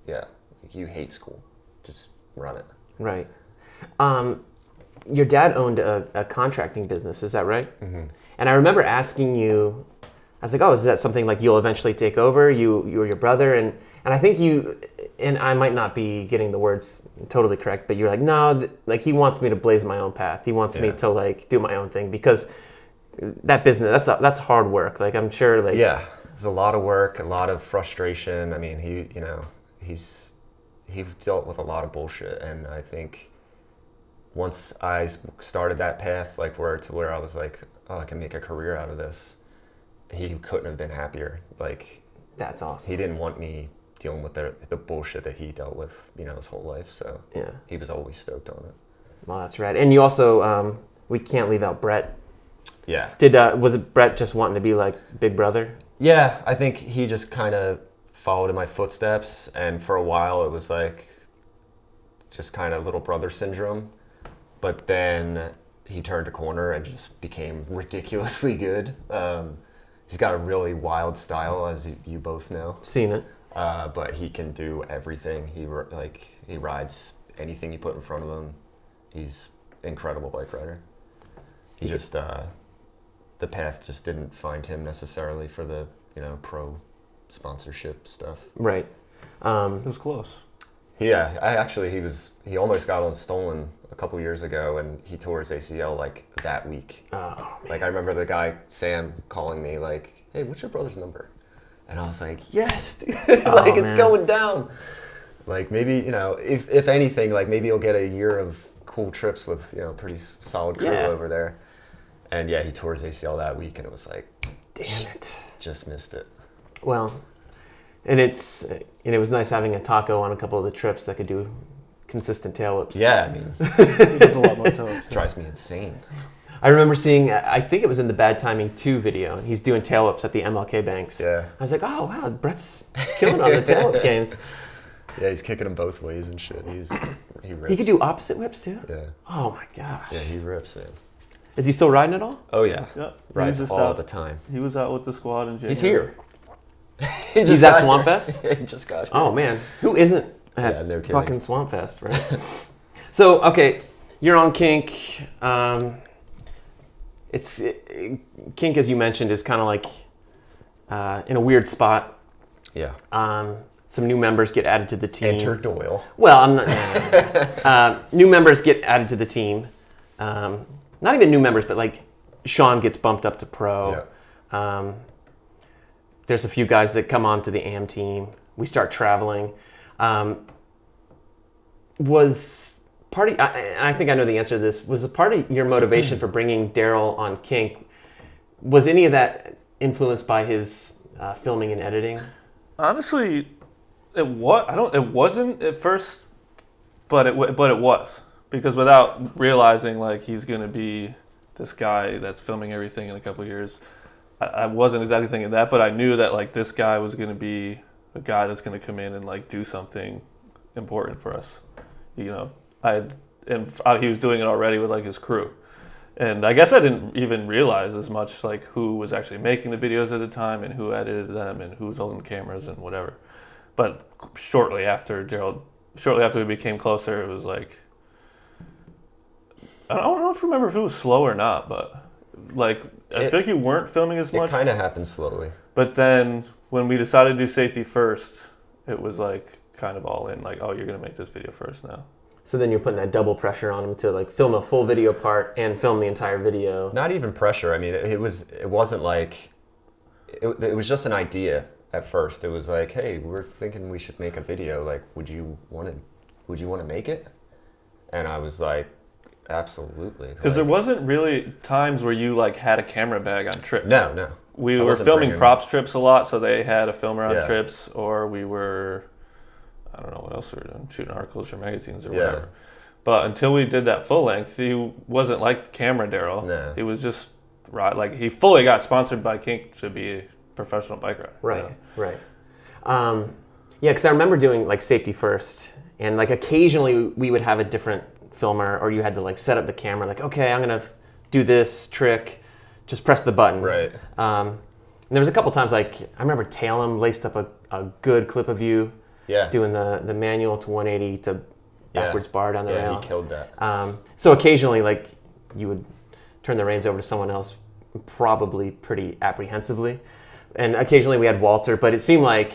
yeah, like, you hate school. Just run it. Right. Your dad owned a contracting business, is that right? Mm-hmm. And I remember asking you, I was like, oh, is that something like you'll eventually take over, you or your brother? And I think you, and I might not be getting the words totally correct, but you're like, no, like he wants me to blaze my own path. He wants me to like do my own thing, because that business, that's hard work. Like I'm sure like. Yeah, there's a lot of work, a lot of frustration. I mean, he's he dealt with a lot of bullshit, and I think once I started that path, like where I was like, oh, I can make a career out of this, he couldn't have been happier. Like, that's awesome. he didn't want me dealing with the bullshit that he dealt with, his whole life. So yeah, he was always stoked on it. Well, that's rad. And you also, we can't leave out Brett. Yeah. Was it Brett just wanting to be like Big Brother? Yeah, I think he just kind of followed in my footsteps, and for a while it was like just kind of little brother syndrome. But then he turned a corner and just became ridiculously good. He's got a really wild style, as you both know. Seen it. But he can do everything. He rides anything you put in front of him. He's an incredible bike rider. He just the path just didn't find him necessarily for the pro sponsorship stuff. Right. It was close. Yeah, he almost got on Stolen a couple years ago, and he tore his ACL like that week. Oh, man. Like, I remember the guy Sam calling me like, "Hey, what's your brother's number?" And I was like, "Yes, dude." Like, it's going down. Like, maybe if anything, like maybe he'll get a year of cool trips with pretty solid crew over there. And yeah, he tore his ACL that week, and it was like, damn it, just missed it. Well, and it was nice having a Tocco on a couple of the trips that could do consistent tail whips. Yeah, I mean, He does a lot more tail whips. drives me insane. I remember seeing, I think it was in the Bad Timing 2 video, and he's doing tail whips at the MLK banks. Yeah. I was like, oh wow, Brett's killing on the tail whip games. Yeah, he's kicking them both ways and shit. He rips. He could do opposite whips too? Yeah. Oh my gosh. Yeah, he rips, man. Is he still riding at all? Oh yeah. Yeah. Rides all the time. He was out with the squad in January. He's here. He's at Swamp Fest? Yeah, he just got here. Oh man, who isn't at no kidding. fucking Swamp Fest, right? So, okay, you're on Kink. Kink, as you mentioned, is kind of like in a weird spot. Yeah. Some new members get added to the team. Enter Doyle. Well, I'm not. New members get added to the team. Not even new members, but like Sean gets bumped up to pro. Yeah. There's a few guys that come on to the AM team. We start traveling. Was part of, I think I know the answer to this, was a part of your motivation for bringing Darryl on Kink, was any of that influenced by his filming and editing? Honestly, it wasn't at first, but it was, because without realizing like he's gonna be this guy that's filming everything in a couple of years, I wasn't exactly thinking that, but I knew that like this guy was gonna be a guy that's gonna come in and like do something important for us. He was doing it already with like his crew, and I guess I didn't even realize as much like who was actually making the videos at the time and who edited them and who was holding the cameras and whatever. But shortly after we became closer, it was like, I don't know if I remember if it was slow or not, but like I feel like you weren't filming as much. It kind of happened slowly. But then when we decided to do safety first, it was like kind of all in, like, oh, you're gonna make this video first now. So then you're putting that double pressure on him to like film a full video part and film the entire video. Not even pressure. I mean, it wasn't like, it was just an idea at first. It was like, hey, we're thinking we should make a video. Like, would you want to make it? And I was like, absolutely. Because there wasn't really times where you like had a camera bag on trips. No. We were filming props trips a lot, so they had a filmer on Yeah. trips, or we were, I don't know what else we were doing, shooting articles or magazines or whatever. But until we did that full length, he wasn't like camera Darryl. No. He was just like he fully got sponsored by Kink to be a professional bike rider. Right, You know? right. Yeah, because I remember doing like safety first, and like occasionally we would have a different filmer, or you had to like set up the camera, like, okay, I'm gonna do this trick, just press the button. Right. And there was a couple times, like I remember Talem laced up a good clip of you doing the manual to 180 to backwards bar down the rail. Yeah, he killed that. So occasionally, like, you would turn the reins over to someone else, probably pretty apprehensively. And occasionally we had Walter, but it seemed like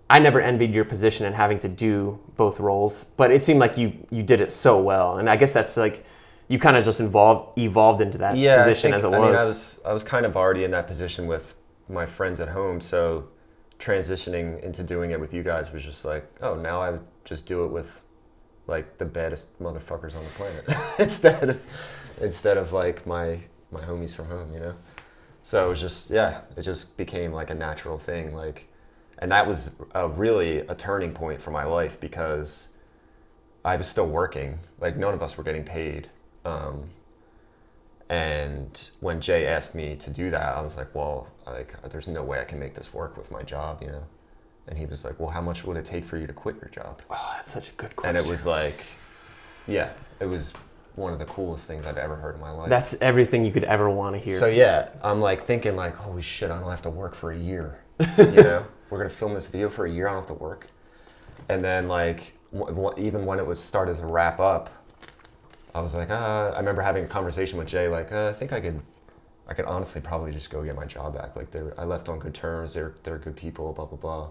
I never envied your position in having to do both roles, but it seemed like you did it so well. And I guess that's like, you kind of just evolved into that position as it was. I was kind of already in that position with my friends at home, so transitioning into doing it with you guys was just like, oh, now I just do it with like the baddest motherfuckers on the planet instead of like my homies from home, you know? So it was just, yeah, it just became like a natural thing. Like, and that was really a turning point for my life because I was still working. Like none of us were getting paid. And when Jay asked me to do that, I was like, well, like, there's no way I can make this work with my job, you know? And he was like, well, how much would it take for you to quit your job? Oh, that's such a good question. And it was like, yeah, it was one of the coolest things I've ever heard in my life. That's everything you could ever want to hear. So yeah, I'm like thinking like, holy shit, I don't have to work for a year. You know, we're gonna film this video for a year, I don't have to work. And then like, even when it was started to wrap up, I was like, I remember having a conversation with Jay, like, I think I could honestly probably just go get my job back. Like, I left on good terms. They're good people, blah, blah, blah.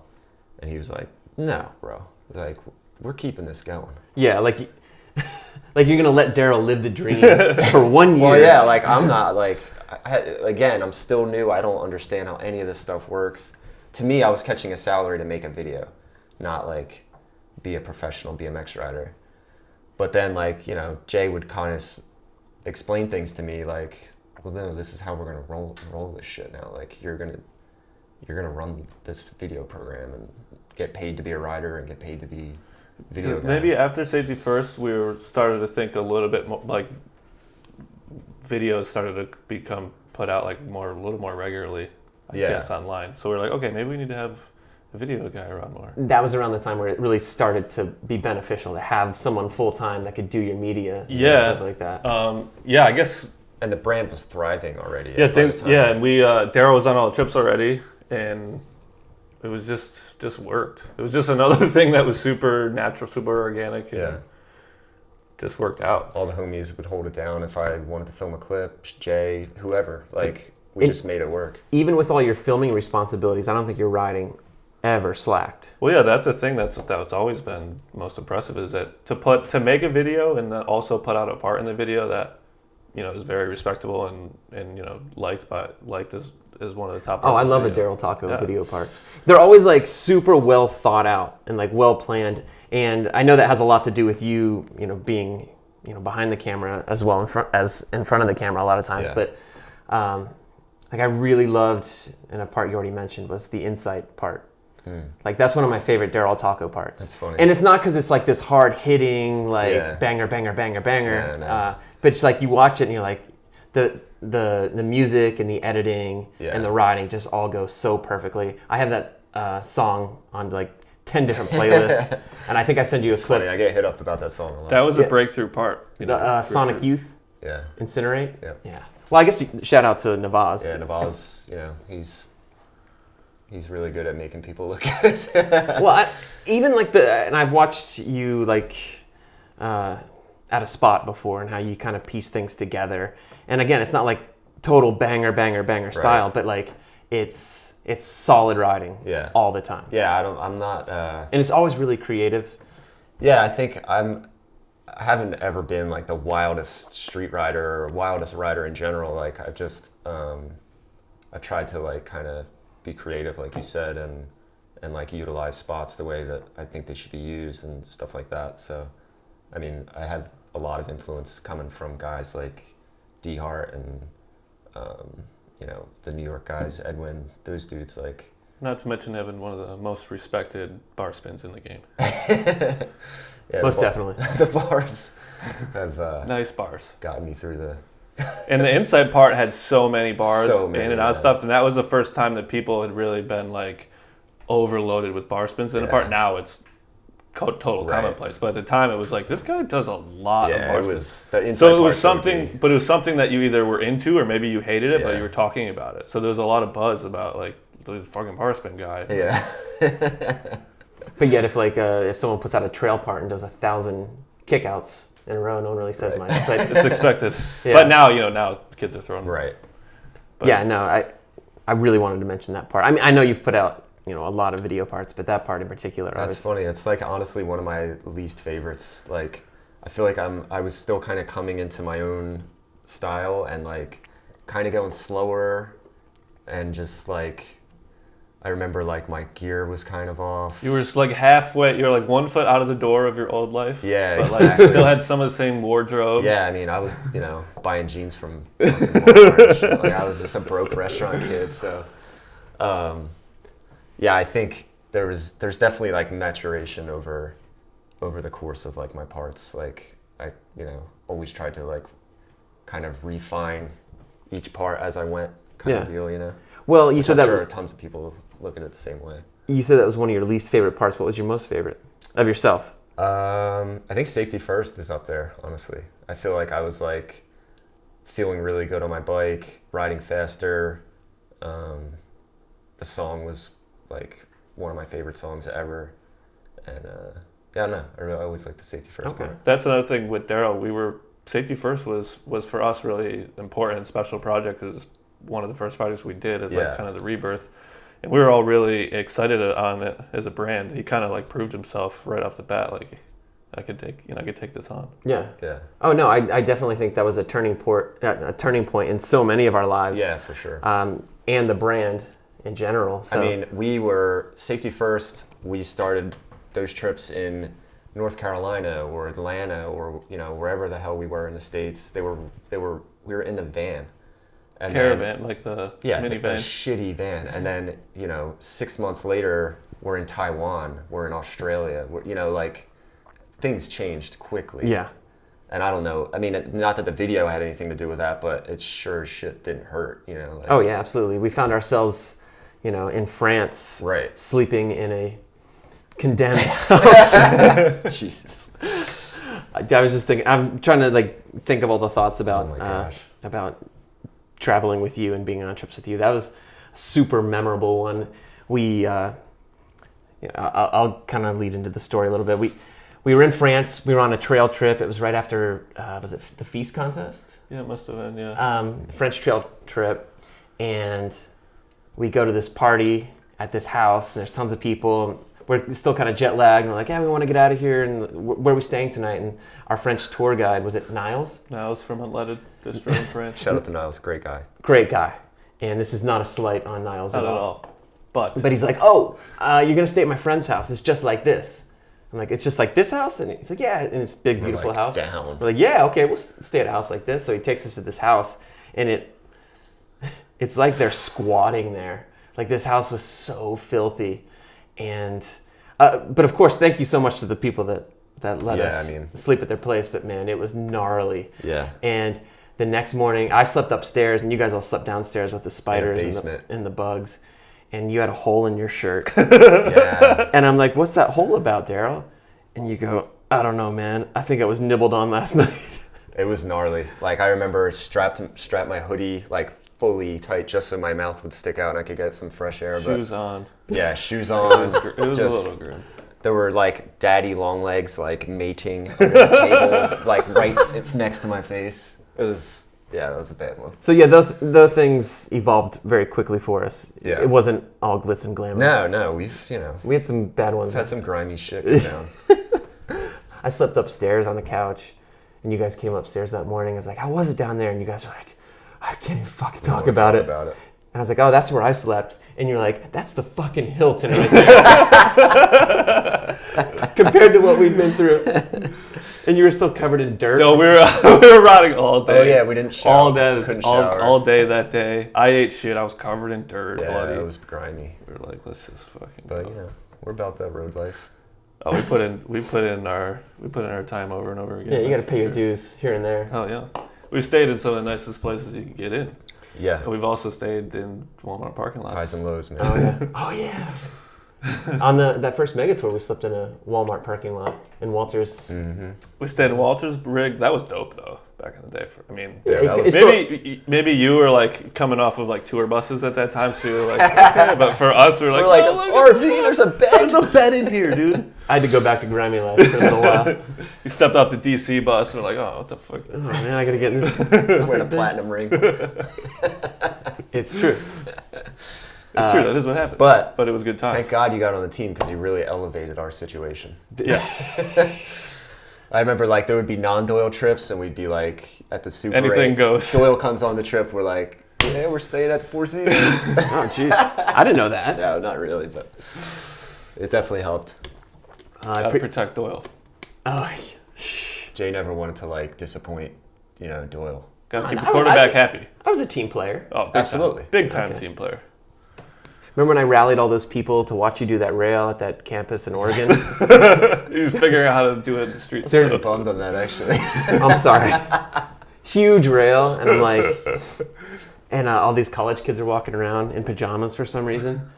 And he was like, no, bro. Like, we're keeping this going. Yeah, like you're going to let Darryl live the dream for 1 year. Well, yeah, like, I'm not, like, again, I'm still new. I don't understand how any of this stuff works. To me, I was catching a salary to make a video, not, like, be a professional BMX rider. But then, like, you know, Jay would kind of explain things to me, like, well, no, this is how we're gonna roll this shit now. Like, you're gonna run this video program and get paid to be a rider and get paid to be a video guy. Maybe after Safety First, we were started to think a little bit more, like, videos started to become put out like a little more regularly, I guess, online. So we're like, okay, maybe we need to have a video guy around more. That was around the time where it really started to be beneficial to have someone full-time that could do your media and stuff like that. Yeah, I guess. And the brand was thriving already. Yeah, and we Darryl was on all the trips already, and it was just worked. It was just another thing that was super natural, super organic. And just worked out. All the homies would hold it down if I wanted to film a clip. Jay, whoever, like we just made it work. Even with all your filming responsibilities, I don't think you're riding ever slacked. Well, yeah, that's the thing that's always been most impressive is that to make a video and then also put out a part in the video that, you know, is very respectable and you know liked as one of the top. Oh, I love a Darryl Tocco video part. They're always like super well thought out and like well planned, and I know that has a lot to do with you know, being, you know, behind the camera as well in front of the camera a lot of times. Yeah. But like I really loved, and a part you already mentioned was the insight part. Like that's one of my favorite Darryl Tocco parts. That's funny. And it's not because it's like this hard hitting like banger, banger, banger, banger. No. But it's like you watch it and you're like the music and the editing and the writing just all go so perfectly. I have that song on like 10 different playlists, and I think I send you a clip. Funny, I get hit up about that song a lot. That was a breakthrough part. You know, the Sonic Youth. Yeah. Incinerate. Yeah. Well, I guess shout out to Navaz. Yeah, Navaz. You know, he's really good at making people look good. Well, even like and I've watched you like at a spot before and how you kind of piece things together. And again, it's not like total banger, banger, banger style, but like it's solid riding all the time. Yeah, I'm not. And it's always really creative. Yeah, I think I haven't ever been like the wildest street rider or wildest rider in general. Like I've just I tried to like kind of be creative, like you said, and like utilize spots the way that I think they should be used and stuff like that. So, I mean, I had a lot of influence coming from guys like D Hart and you know, the New York guys, Edwin, those dudes. Like, not to mention having one of the most respected bar spins in the game. Yeah, most definitely. The bars have nice bars gotten me through the. And the inside part had so many bars So many, in and out stuff, and that was the first time that people had really been like overloaded with bar spins in a part. Now it's total commonplace, but at the time it was like, this guy does a lot of bar spins. So it was something, but it was something that you either were into or maybe you hated it, but you were talking about it. So there was a lot of buzz about like this fucking bar spin guy. Yeah. But yet, if someone puts out a trail part and does 1,000 kickouts in a row, no one really says much. But it's expected. But now, you know, now kids are throwing. Right. But yeah, no, I really wanted to mention that part. I mean, I know you've put out, you know, a lot of video parts, but that part in particular. That's funny. It's like honestly one of my least favorites. Like, I feel like I was still kind of coming into my own style and like kind of going slower and just like I remember like my gear was kind of off. You were just like halfway. You're like 1 foot out of the door of your old life. Yeah, but exactly. like still had some of the same wardrobe. Yeah, I mean, I was, buying jeans from Walmart and shit. Like, I was just a broke restaurant kid. So, yeah, I think there's definitely like maturation over the course of like my parts. Like I, always tried to like kind of refine each part as I went, kind of deal. Well, you Which said I'm that sure tons of people look at it the same way. You said that was one of your least favorite parts. What was your most favorite of yourself? I think safety first is up there, honestly. I feel like I was like feeling really good on my bike, riding faster. The song was like one of my favorite songs ever. And I always like the safety first part. That's another thing with Darryl. Safety first was for us really important and special project. It was one of the first projects we did as like kind of the rebirth. And we were all really excited on it as a brand. He kind of like proved himself right off the bat. Like, I could take this on. Yeah. Yeah. Oh no, I definitely think that was a turning point in so many of our lives. Yeah, for sure. And the brand in general. So. I mean, we were safety first. We started those trips in North Carolina or Atlanta or wherever the hell we were in the States. We were in the van. And Caravan, like the minivan. A shitty van. And then, 6 months later, we're in Taiwan, we're in Australia. Like, things changed quickly. Yeah. And I don't know, I mean, not that the video had anything to do with that, but it sure as shit didn't hurt, Like, oh, yeah, absolutely. We found ourselves, in France. Right. Sleeping in a condemned house. Jesus. I was just thinking, I'm trying to, like, think of all the thoughts about, oh my gosh. About traveling with you and being on trips with you. That was a super memorable one. We, I'll kind of lead into the story a little bit. We were in France. We were on a trail trip. It was right after, was it the Feast contest? Yeah, it must have been, yeah. French trail trip. And we go to this party at this house, and there's tons of people. We're still kind of jet lagged, and we're like, yeah, we want to get out of here, and where are we staying tonight? And our French tour guide, was it Niles? Niles from Untitled Chapter in France. Shout out to Niles, great guy. Great guy. And this is not a slight on Niles Not at all. But he's like, oh, you're going to stay at my friend's house. It's just like this. I'm like, it's just like this house? And he's like, yeah, and it's a big, beautiful house. Down. We're like, yeah, okay, we'll stay at a house like this. So he takes us to this house, and it's like they're squatting there. Like, this house was so filthy. And but of course, thank you so much to the people that let us sleep at their place. But man, it was gnarly. Yeah. And the next morning, I slept upstairs, and you guys all slept downstairs with the spiders and the bugs. And you had a hole in your shirt. Yeah. And I'm like, what's that hole about, Darryl? And you go, I don't know, man. I think I was nibbled on last night. It was gnarly. Like, I remember strapped my hoodie like fully tight just so my mouth would stick out and I could get some fresh air. Shoes on. Yeah, shoes on. It was a little grim. There were like daddy long legs like mating under the table, like right next to my face. That was a bad one. So yeah, those things evolved very quickly for us. Yeah. It wasn't all glitz and glamour. No, we had some bad ones. We've had some grimy shit go down. I slept upstairs on the couch, and you guys came upstairs that morning. I was like, how was it down there? And you guys were like, I can't even fucking talk about it. And I was like, oh, that's where I slept. And you're like, that's the fucking Hilton right there. Compared to what we've been through. And you were still covered in dirt. No, we were riding all day. Oh yeah, we didn't shower. All day that day. I ate shit. I was covered in dirt, bloody. Yeah, it was grimy. We were like, let's just fucking But go. we're about that road life. Oh, we put in our time over and over again. Yeah, you got to pay your dues here and there. Oh yeah, we stayed in some of the nicest places you can get in. Yeah. But we've also stayed in Walmart parking lots. Highs and lows, man. Oh yeah. Oh yeah. On that first mega tour, we slept in a Walmart parking lot in Walters. Mm-hmm. We stayed in Walters rig. That was dope though. Back in the day. Maybe you were like coming off of like tour buses at that time, so you were like, okay. But for us, we're like RV. There's a bed. There's a bed in here, dude. I had to go back to grimy life for a little while. You stepped off the DC bus and we're like, oh, what the fuck? Oh man, I gotta get in this. It's wearing a platinum ring. It's true. It's true. That is what happened. But it was good times. Thank God you got on the team because you really elevated our situation. Yeah. I remember like there would be non-Doyle trips and we'd be like at the Super Anything 8. goes. Doyle comes on the trip. We're like, Yeah, we're staying at the Four Seasons. Oh, jeez. I didn't know that. No, not really, but it definitely helped. Gotta protect Doyle. Oh, Jay never wanted to like disappoint, Doyle. Gotta keep the quarterback happy. I was a team player. Oh, Absolutely. Big time team player. Remember when I rallied all those people to watch you do that rail at that campus in Oregon? He was figuring out how to do it in the streets. I'm pretty bummed on that, actually. I'm sorry. Huge rail, and I'm like, and all these college kids are walking around in pajamas for some reason,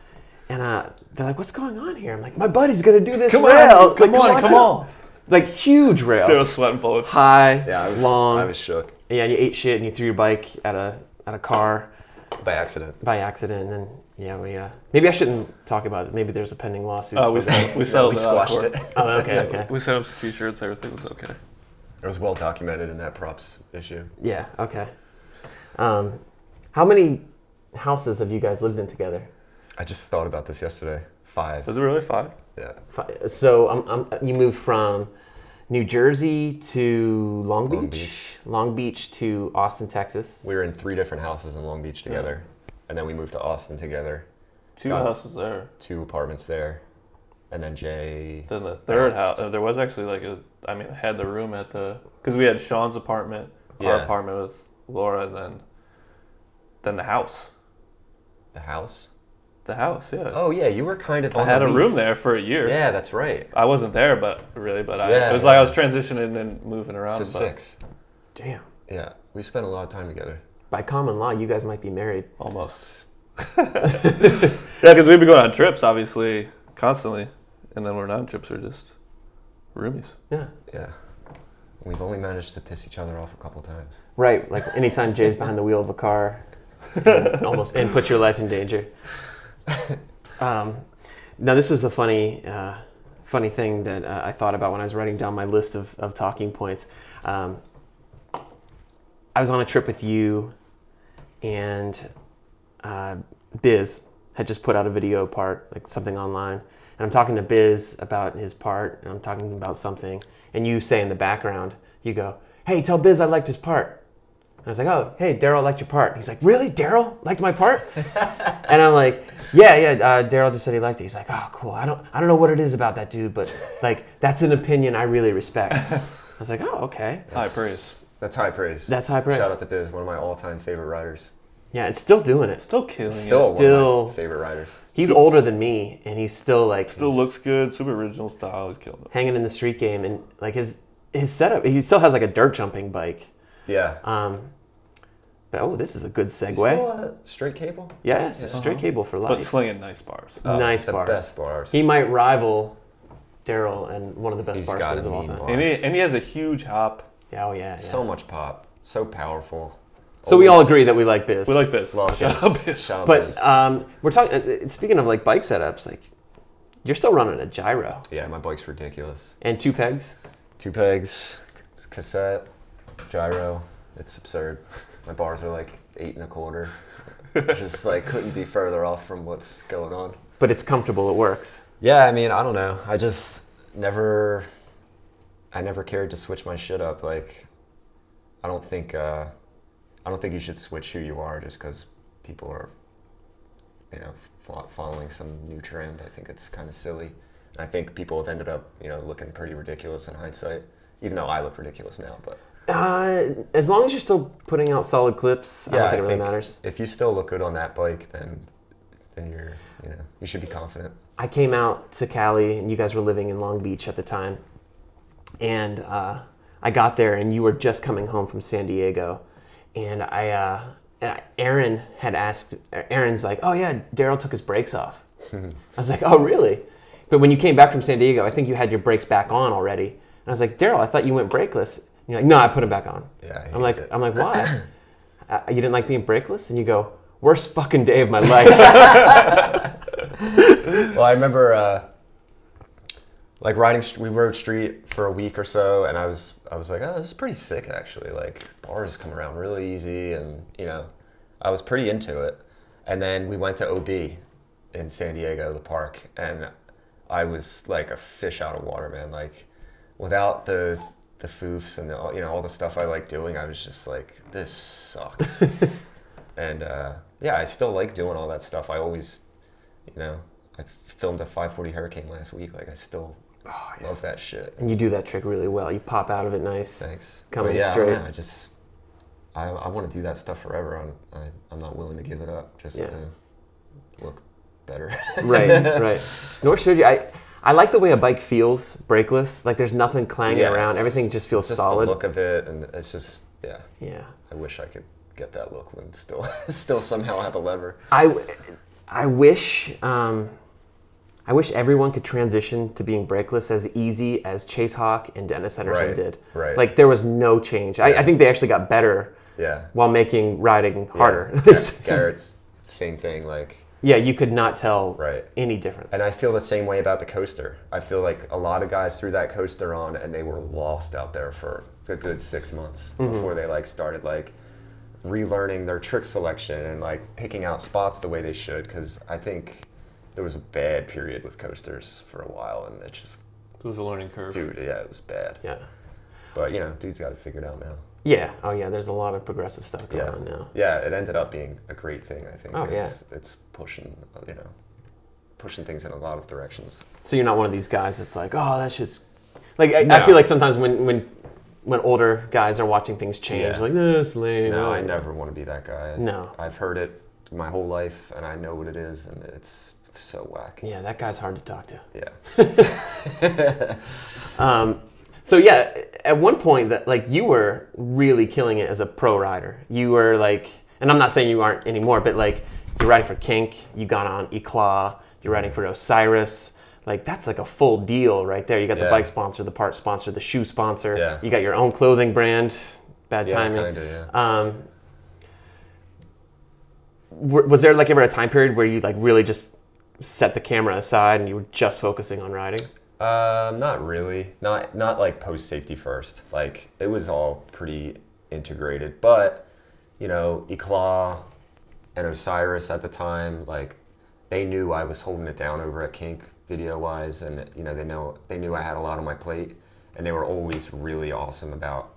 and they're like, "What's going on here?" I'm like, "My buddy's gonna do this rail. Come on. Like huge rail. They were sweating bullets. High, Yeah, long. I was shook. Yeah, and you ate shit and you threw your bike at a car By accident. and then we maybe I shouldn't talk about it. Maybe there's a pending lawsuit. We settled We it out of squashed court. it. Oh, okay. We set up some t-shirts. Everything was okay. It was well documented in that props issue. Yeah, okay. How many houses have you guys lived in together? I just thought about this yesterday. 5. Was it really 5? Yeah. So you moved from New Jersey to Long Beach, Long Beach to Austin, Texas. We were in 3 different houses in Long Beach together, and then we moved to Austin together. 2 houses there. 2 apartments there, and then Jay. Then the third bounced. house, there was actually I had the room at because we had Sean's apartment, our apartment with Laura, and then the house. The house? The house, yeah. Oh yeah, you were kind of. I had a room there for a year. Yeah, that's right. I wasn't there, it was like I was transitioning and moving around. So 6. Damn. Yeah, we spent a lot of time together. By common law, you guys might be married. Almost. Yeah, because we'd be going on trips, obviously, constantly, and then we're not on trips. We're just roomies. Yeah. Yeah. We've only managed to piss each other off a couple times. Right. Like anytime Jay's behind the wheel of a car, and put your life in danger. Now this is a funny thing that I thought about when I was writing down my list of talking points. I was on a trip with you, and Biz had just put out a video part, like something online, and I'm talking to Biz about his part, and I'm talking about something, and you say in the background, you go, "Hey, tell Biz I liked his part." And I was like, "Oh, hey, Darryl liked your part." He's like, "Really? Darryl liked my part?" And I'm like, yeah, Darryl just said he liked it. He's like, "Oh, cool. I don't know what it is about that dude, but like that's an opinion I really respect." I was like, "Oh, okay." High praise. That's high praise. That's high praise. Shout out to Biz, one of my all-time favorite riders. Yeah, and still doing it. Still killing Still it. one of my favorite riders. He's older than me, and he's still like Still looks good. Super original style. He's killing it. hanging in the street game, and like his setup. He still has like a dirt jumping bike. Yeah. But this is a good segue. Still a straight cable? Yes, straight cable for life. But slinging nice bars. Nice the bars. best bars. He might rival Darryl and one of the best He's bar got swings a of all mean time. bar. And he has a huge hop. Yeah, oh yeah. So much pop. So powerful. So we all agree that we like Biz. We like Biz. Love Shout Biz. out Biz. Shout out But Biz. we're talking. Speaking of like bike setups, like you're still running a gyro Yeah, my bike's ridiculous. and 2 pegs. 2 pegs, cassette, gyro. It's absurd. My bars are like 8 1/4. It's just like couldn't be further off from what's going on. But it's comfortable. It works. Yeah, I mean, I don't know. I never cared to switch my shit up. Like, I don't think you should switch who you are just because people are, following some new trend. I think it's kind of silly. And I think people have ended up, looking pretty ridiculous in hindsight. Even though I look ridiculous now, but. As long as you're still putting out solid clips, I don't think it really matters. If you still look good on that bike, then you're, you should be confident. I came out to Cali, and you guys were living in Long Beach at the time. And I got there, and you were just coming home from San Diego. And Aaron had asked, Aaron's like, "Oh yeah, Darryl took his brakes off." I was like, "Oh really?" But when you came back from San Diego, I think you had your brakes back on already. And I was like, "Darryl, I thought you went brakeless." And you're like, "No, I put them back on." Yeah, I'm like, "Why?" You didn't like being brakeless? And you go, "Worst fucking day of my life." Well, I remember we rode street for a week or so, and I was like, "Oh, this is pretty sick actually. Like bars come around really easy," and I was pretty into it. And then we went to OB in San Diego, the park, and I was like a fish out of water, man. Like without the foofs and all the stuff I like doing, I was just like, this sucks. And yeah, I still like doing all that stuff. I always, I filmed a 540 Hurricane last week. Like I still love that shit. And you do that trick really well. You pop out of it nice. Thanks. Coming yeah, straight. I want to do that stuff forever. I'm not willing to give it up just to look better. Right. Nor should you. I like the way a bike feels brakeless. Like there's nothing clanging around. Everything just feels just solid. The look of it, and it's just Yeah. I wish I could get that look when still somehow have a lever. I wish everyone could transition to being brakeless as easy as Chase Hawk and Dennis Henderson did. Right. Like there was no change. I think they actually got better. Yeah. While making riding harder. Garrett's same thing. Like. Yeah, you could not tell any difference. And I feel the same way about the coaster. I feel like a lot of guys threw that coaster on and they were lost out there for a good 6 months before they started relearning their trick selection and picking out spots the way they should. Because I think there was a bad period with coasters for a while, and it was a learning curve. Dude, yeah, it was bad. Yeah. But dude's got it figured out now. Yeah. Oh, yeah. There's a lot of progressive stuff going on now. Yeah, it ended up being a great thing, I think. Oh, yeah. It's pushing things in a lot of directions. So you're not one of these guys that's like, oh, that shit's... I feel like sometimes when older guys are watching things change, this lame. No, I never want to be that guy. No. I've heard it my whole life, and I know what it is, and it's so whack. Yeah, that guy's hard to talk to. Yeah. So yeah, at one point that you were really killing it as a pro rider. You were and I'm not saying you aren't anymore, but you're riding for Kink, you got on Eclaw, you're riding for Osiris. That's a full deal right there. You got the bike sponsor, the part sponsor, the shoe sponsor. Yeah. You got your own clothing brand. Bad timing. Kinda, yeah. Was there ever a time period where you really just set the camera aside and you were just focusing on riding? Not really. Not post safety first. It was all pretty integrated. But, Eclaw and Osiris at the time, they knew I was holding it down over at Kink video wise, and they knew I had a lot on my plate, and they were always really awesome about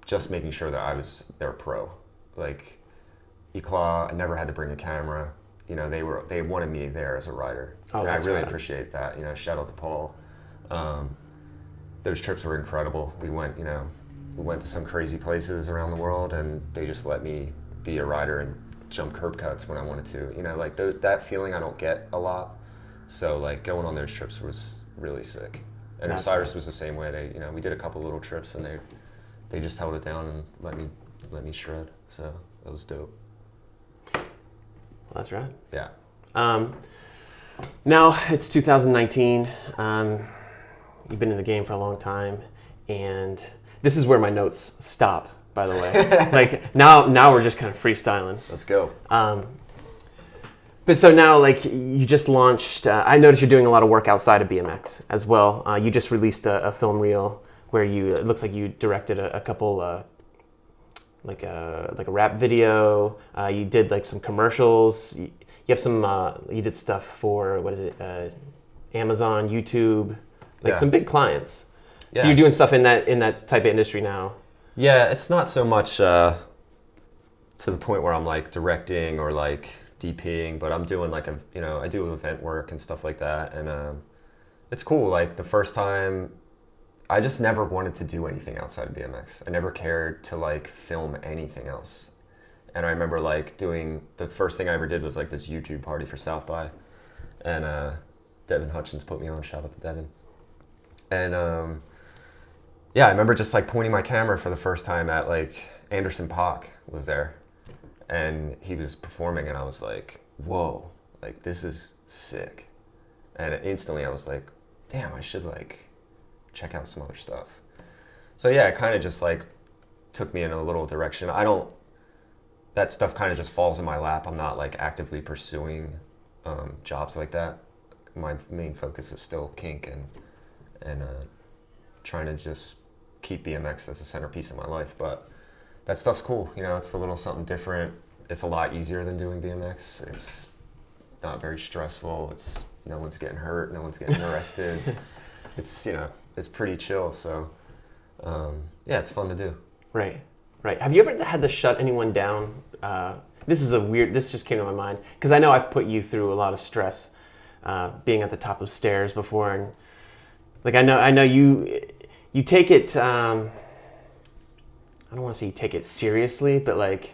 just making sure that I was their pro. Eclaw, I never had to bring a camera. They wanted me there as a rider. Oh, and I really rad. appreciate that. Shout out to Paul. Those trips were incredible. We went to some crazy places around the world, and they just let me be a rider and jump curb cuts when I wanted to. That feeling I don't get a lot. So going on those trips was really sick. And Osiris was the same way. They we did a couple little trips, and they just held it down and let me shred. So that was dope. Well, that's right. Yeah. Now it's 2019. You've been in the game for a long time, and this is where my notes stop, by the way. Now we're just kind of freestyling. Let's go. But so now, you just launched. I noticed you're doing a lot of work outside of BMX as well. You just released a film reel where it looks like you directed a couple. Like a rap video. You did some commercials. You have some. You did stuff for what is it? Amazon, YouTube, some big clients. Yeah. So you're doing stuff in that type of industry now. Yeah, it's not so much to the point where I'm directing or DPing, but I'm doing I do event work and stuff like that, and it's cool. The first time. I just never wanted to do anything outside of BMX. I never cared to film anything else. And I remember doing the first thing I ever did was this YouTube party for South by, and Devin Hutchins put me on. Shout out to Devin. And I remember just pointing my camera for the first time at Anderson Paak was there, and he was performing, and I was like, whoa, this is sick. And instantly I was like, damn, I should check out some other stuff. So yeah, it kind of just took me in a little direction. That stuff kind of just falls in my lap. I'm not actively pursuing jobs like that. My main focus is still kink and trying to just keep BMX as a centerpiece of my life. But that stuff's cool. It's a little something different. It's a lot easier than doing BMX. It's not very stressful. No one's getting hurt. No one's getting arrested. It's pretty chill, so it's fun to do. Right. Have you ever had to shut anyone down this just came to my mind because I know I've put you through a lot of stress being at the top of stairs before, and like I know you take it. I don't want to say you take it seriously, but like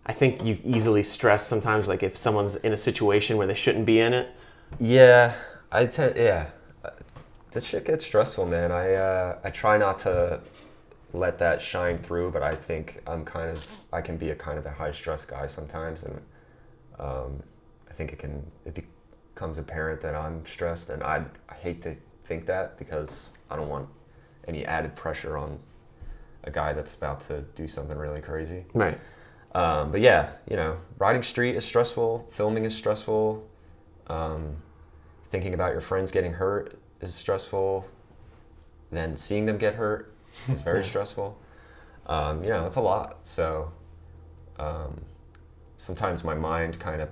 I think you easily stress sometimes. Like if someone's in a situation where they shouldn't be in it. Yeah, that shit gets stressful, man. I try not to let that shine through, but I think I can be a kind of a high stress guy sometimes, and I think it becomes apparent that I'm stressed, and I hate to think that because I don't want any added pressure on a guy that's about to do something really crazy. Right. But yeah, riding street is stressful, filming is stressful, thinking about your friends getting hurt is stressful, then seeing them get hurt is very stressful. It's a lot. So sometimes my mind kind of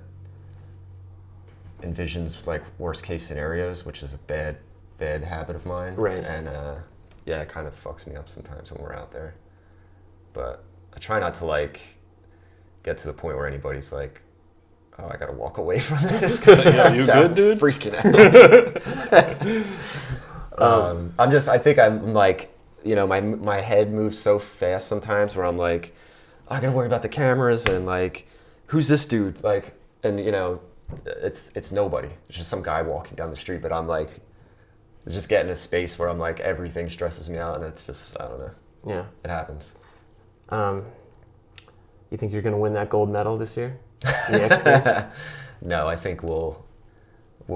envisions like worst case scenarios, which is a bad habit of mine. Right. And it kind of fucks me up sometimes when we're out there. But I try not to like get to the point where anybody's like, oh, I gotta walk away from this because you good, dude? freaking out. I think I'm like, my head moves so fast sometimes where I'm like, oh, I gotta worry about the cameras and like, who's this dude? Like, and it's nobody. It's just some guy walking down the street, but I'm like, just getting a space where I'm like, everything stresses me out, and it's just, I don't know. Yeah. It happens. You think you're gonna win that gold medal this year? In the X Games? No, I think we'll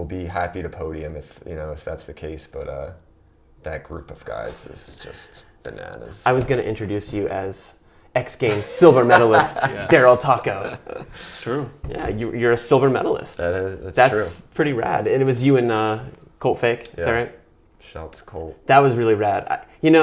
be happy to podium if that's the case. But that group of guys is just bananas. I was going to introduce you as X Games silver medalist Darryl Tocco. It's true. Yeah, you're a silver medalist. That's true. Pretty rad. And it was you and Colt Fake. Is that right? Shouts Colt. That was really rad. In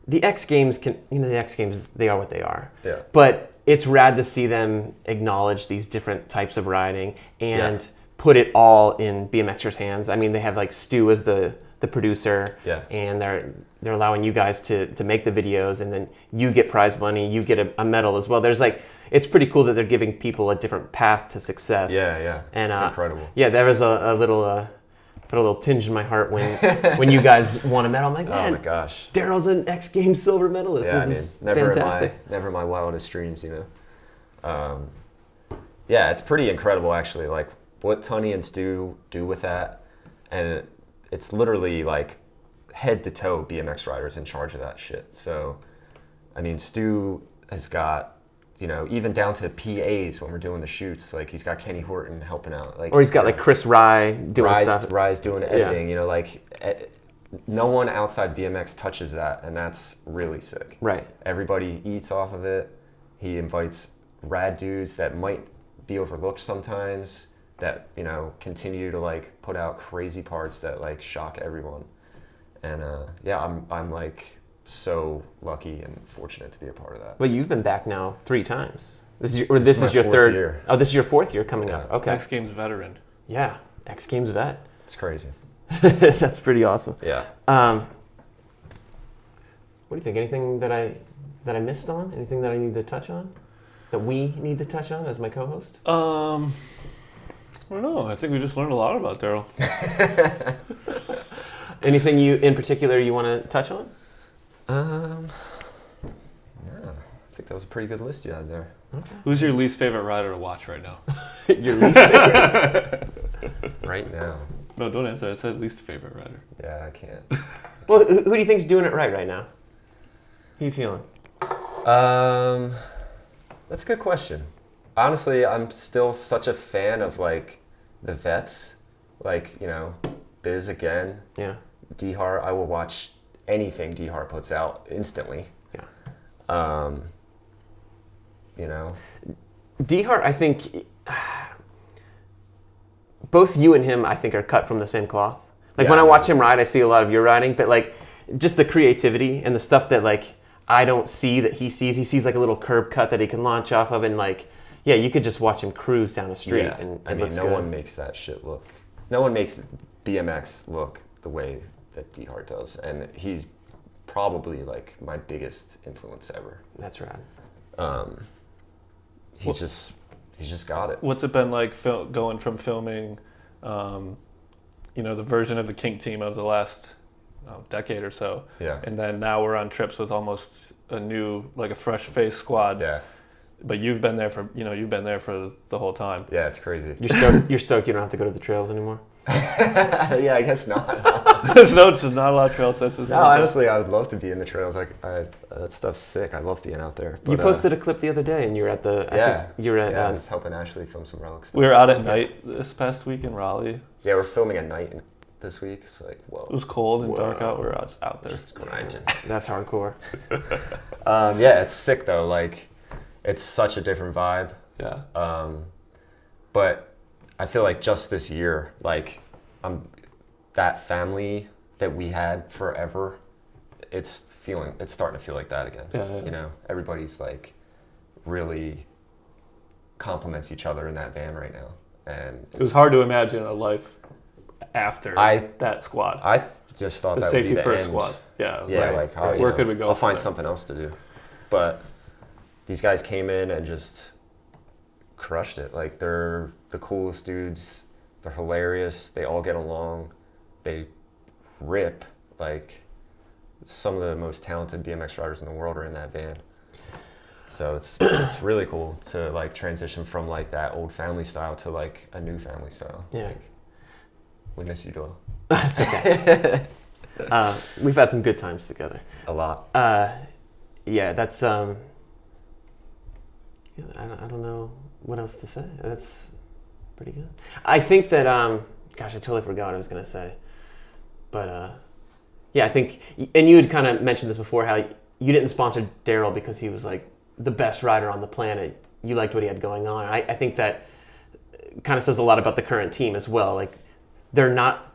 the X Games they are what they are. Yeah. But it's rad to see them acknowledge these different types of riding and put it all in BMXers' hands. I mean, they have like Stu as the producer, and they're allowing you guys to make the videos, and then you get prize money, you get a medal as well. There's like, it's pretty cool that they're giving people a different path to success. Yeah, and it's incredible. Yeah, there was a little tinge in my heart when you guys won a medal. I'm like, man, oh my gosh, Darryl's an X Games silver medalist. Yeah, this is never fantastic. never in my wildest dreams, Yeah, it's pretty incredible actually. Like what Tunney and Stu do with that, and it's literally like head to toe BMX riders in charge of that shit. So, I mean, Stu has got, even down to PAs when we're doing the shoots. Like he's got Kenny Horton helping out. Like, or he's got like Chris Rye doing stuff. Rye's doing editing. No one outside BMX touches that, and that's really sick. Right. Everybody eats off of it. He invites rad dudes that might be overlooked sometimes, that continue to like put out crazy parts that like shock everyone. And I'm like so lucky and fortunate to be a part of that. Well, you've been back now 3 times. This is your my third year. Oh, this is your 4th year coming up. Okay. X Games veteran. Yeah, X Games vet. It's crazy. That's pretty awesome. Yeah. What do you think? Anything that I missed on? Anything that I need to touch on? That we need to touch on as my co-host? I don't know. I think we just learned a lot about Darryl. Anything in particular you want to touch on? No, I think that was a pretty good list you had there. Okay. Who's your least favorite rider to watch right now? Your least favorite? Right now. No, don't answer. I said least favorite rider. Yeah, I can't. Well, who do you think's doing it right now? Who you feeling? That's a good question. Honestly, I'm still such a fan of like the vets, like Biz again. Yeah. D-Hart. I will watch anything D-Hart puts out instantly. Yeah. D-Hart, I think both you and him, I think, are cut from the same cloth. Like when I watch him ride, I see a lot of your riding, but like just the creativity and the stuff that like I don't see that he sees. He sees like a little curb cut that he can launch off of, and like, yeah, you could just watch him cruise down the street. Yeah. And I mean, no one makes that shit look. No one makes BMX look the way that D-Hart does, and he's probably like my biggest influence ever. That's rad. He's just got it. What's it been like going from filming, the version of the Kink team of the last decade or so, and then now we're on trips with almost a new, like a fresh face squad. Yeah. But you've been there for the whole time. Yeah, it's crazy. You're stoked you don't have to go to the trails anymore? Yeah, I guess not. There's not a lot of trail sessions. No, honestly, I would love to be in the trails. Like, that stuff's sick. I love being out there. But, you posted a clip the other day, and you were at the. I was helping Ashley film some relic stuff. We were out at night this past week in Raleigh. Yeah, we're filming at night this week. It's like, whoa. It was cold and dark out. We were just out there. Just grinding. That's hardcore. Yeah, it's sick though. Like, it's such a different vibe. Yeah. But I feel like just this year, like, that family that we had forever, it's starting to feel like that again. Yeah. You know, everybody's like really compliments each other in that van right now, and it was hard to imagine a life after that squad. I just thought the that safety would be the first end. squad. Yeah. Where could we go? I'll find something else to do. But these guys came in and just crushed it. Like, they're the coolest dudes. They're hilarious. They all get along. They rip. Like, some of the most talented BMX riders in the world are in that van. So it's really cool to like transition from like that old family style to like a new family style. Yeah. Like, we miss you, Doyle. That's okay. We've had some good times together. A lot. Yeah, that's I don't know what else to say. That's pretty good. I think that gosh, I totally forgot what I was gonna say. But yeah, I think, and you had kind of mentioned this before, how you didn't sponsor Darryl because he was like the best rider on the planet. You liked what he had going on. I think that kind of says a lot about the current team as well. Like, they're not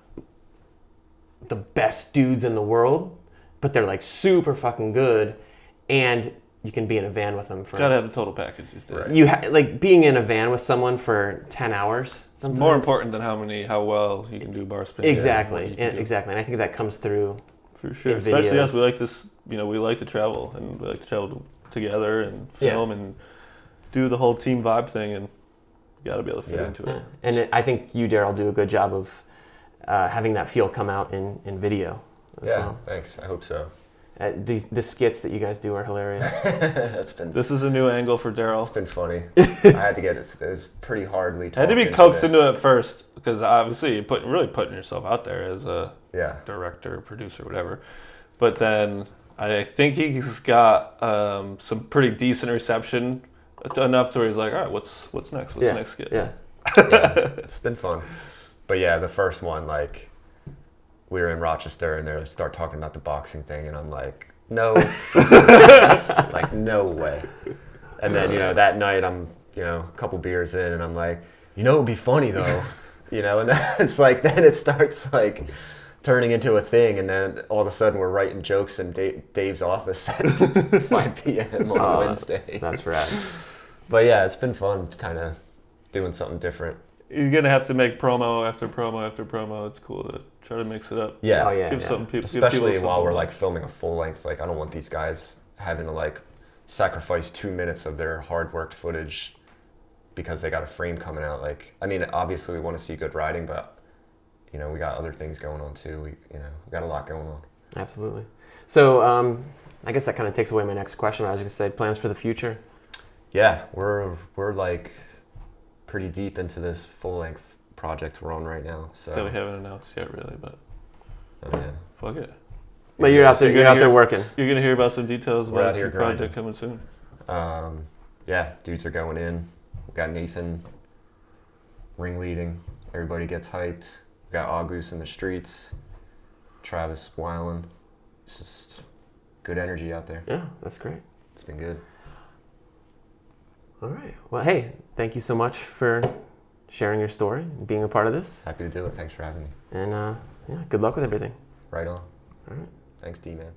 the best dudes in the world, but they're like super fucking good, and you can be in a van with them for. Gotta have the total package these days. Right. You like being in a van with someone for 10 hours. It's more important than how well you can do bar spin. Exactly, exactly, and I think that comes through. For sure, especially us. We like this. We like to travel, and we like to travel together and film and do the whole team vibe thing, and you got to be able to fit into it. And I think you, Darryl, do a good job of having that feel come out in video as well. Thanks. I hope so. The skits that you guys do are hilarious. This is a new angle for Darryl. It's been funny. I had to get it pretty hardly. I had to be coaxed into it first, because obviously you're really putting yourself out there as a director, producer, whatever. But then I think he's got some pretty decent reception, enough to where he's like, all right, what's next? What's the next skit? Yeah. It's been fun. But yeah, the first one, like, we were in Rochester and they start talking about the boxing thing, and I'm like, no, like, no way. And then, that night I'm, a couple beers in, and I'm like, it would be funny though, and it's like, then it starts like turning into a thing, and then all of a sudden we're writing jokes in Dave's office at 5 p.m. on Wednesday. That's rad. But yeah, it's been fun kind of doing something different. You're going to have to make promo after promo after promo. It's cool to try to mix it up. Yeah. Oh, yeah. Give some people, especially while we're like filming a full length. Like, I don't want these guys having to like sacrifice 2 minutes of their hard worked footage because they got a frame coming out. Like, I mean, obviously we want to see good riding, but we got other things going on too. We got a lot going on. Absolutely. So I guess that kind of takes away my next question. I was going to say, plans for the future. Yeah, we're like pretty deep into this full length project we're on right now. So that we haven't announced yet, really, but fuck it. But you're out there. You're out there working. You're gonna hear about some details about the project coming soon. Yeah, dudes are going in. We got Nathan ringleading. Everybody gets hyped. We got August in the streets. Travis Weiland. It's just good energy out there. Yeah, that's great. It's been good. All right. Well, hey, thank you so much for sharing your story and being a part of this. Happy to do it. Thanks for having me. And good luck with everything. Right on. All right. Thanks, D-Man.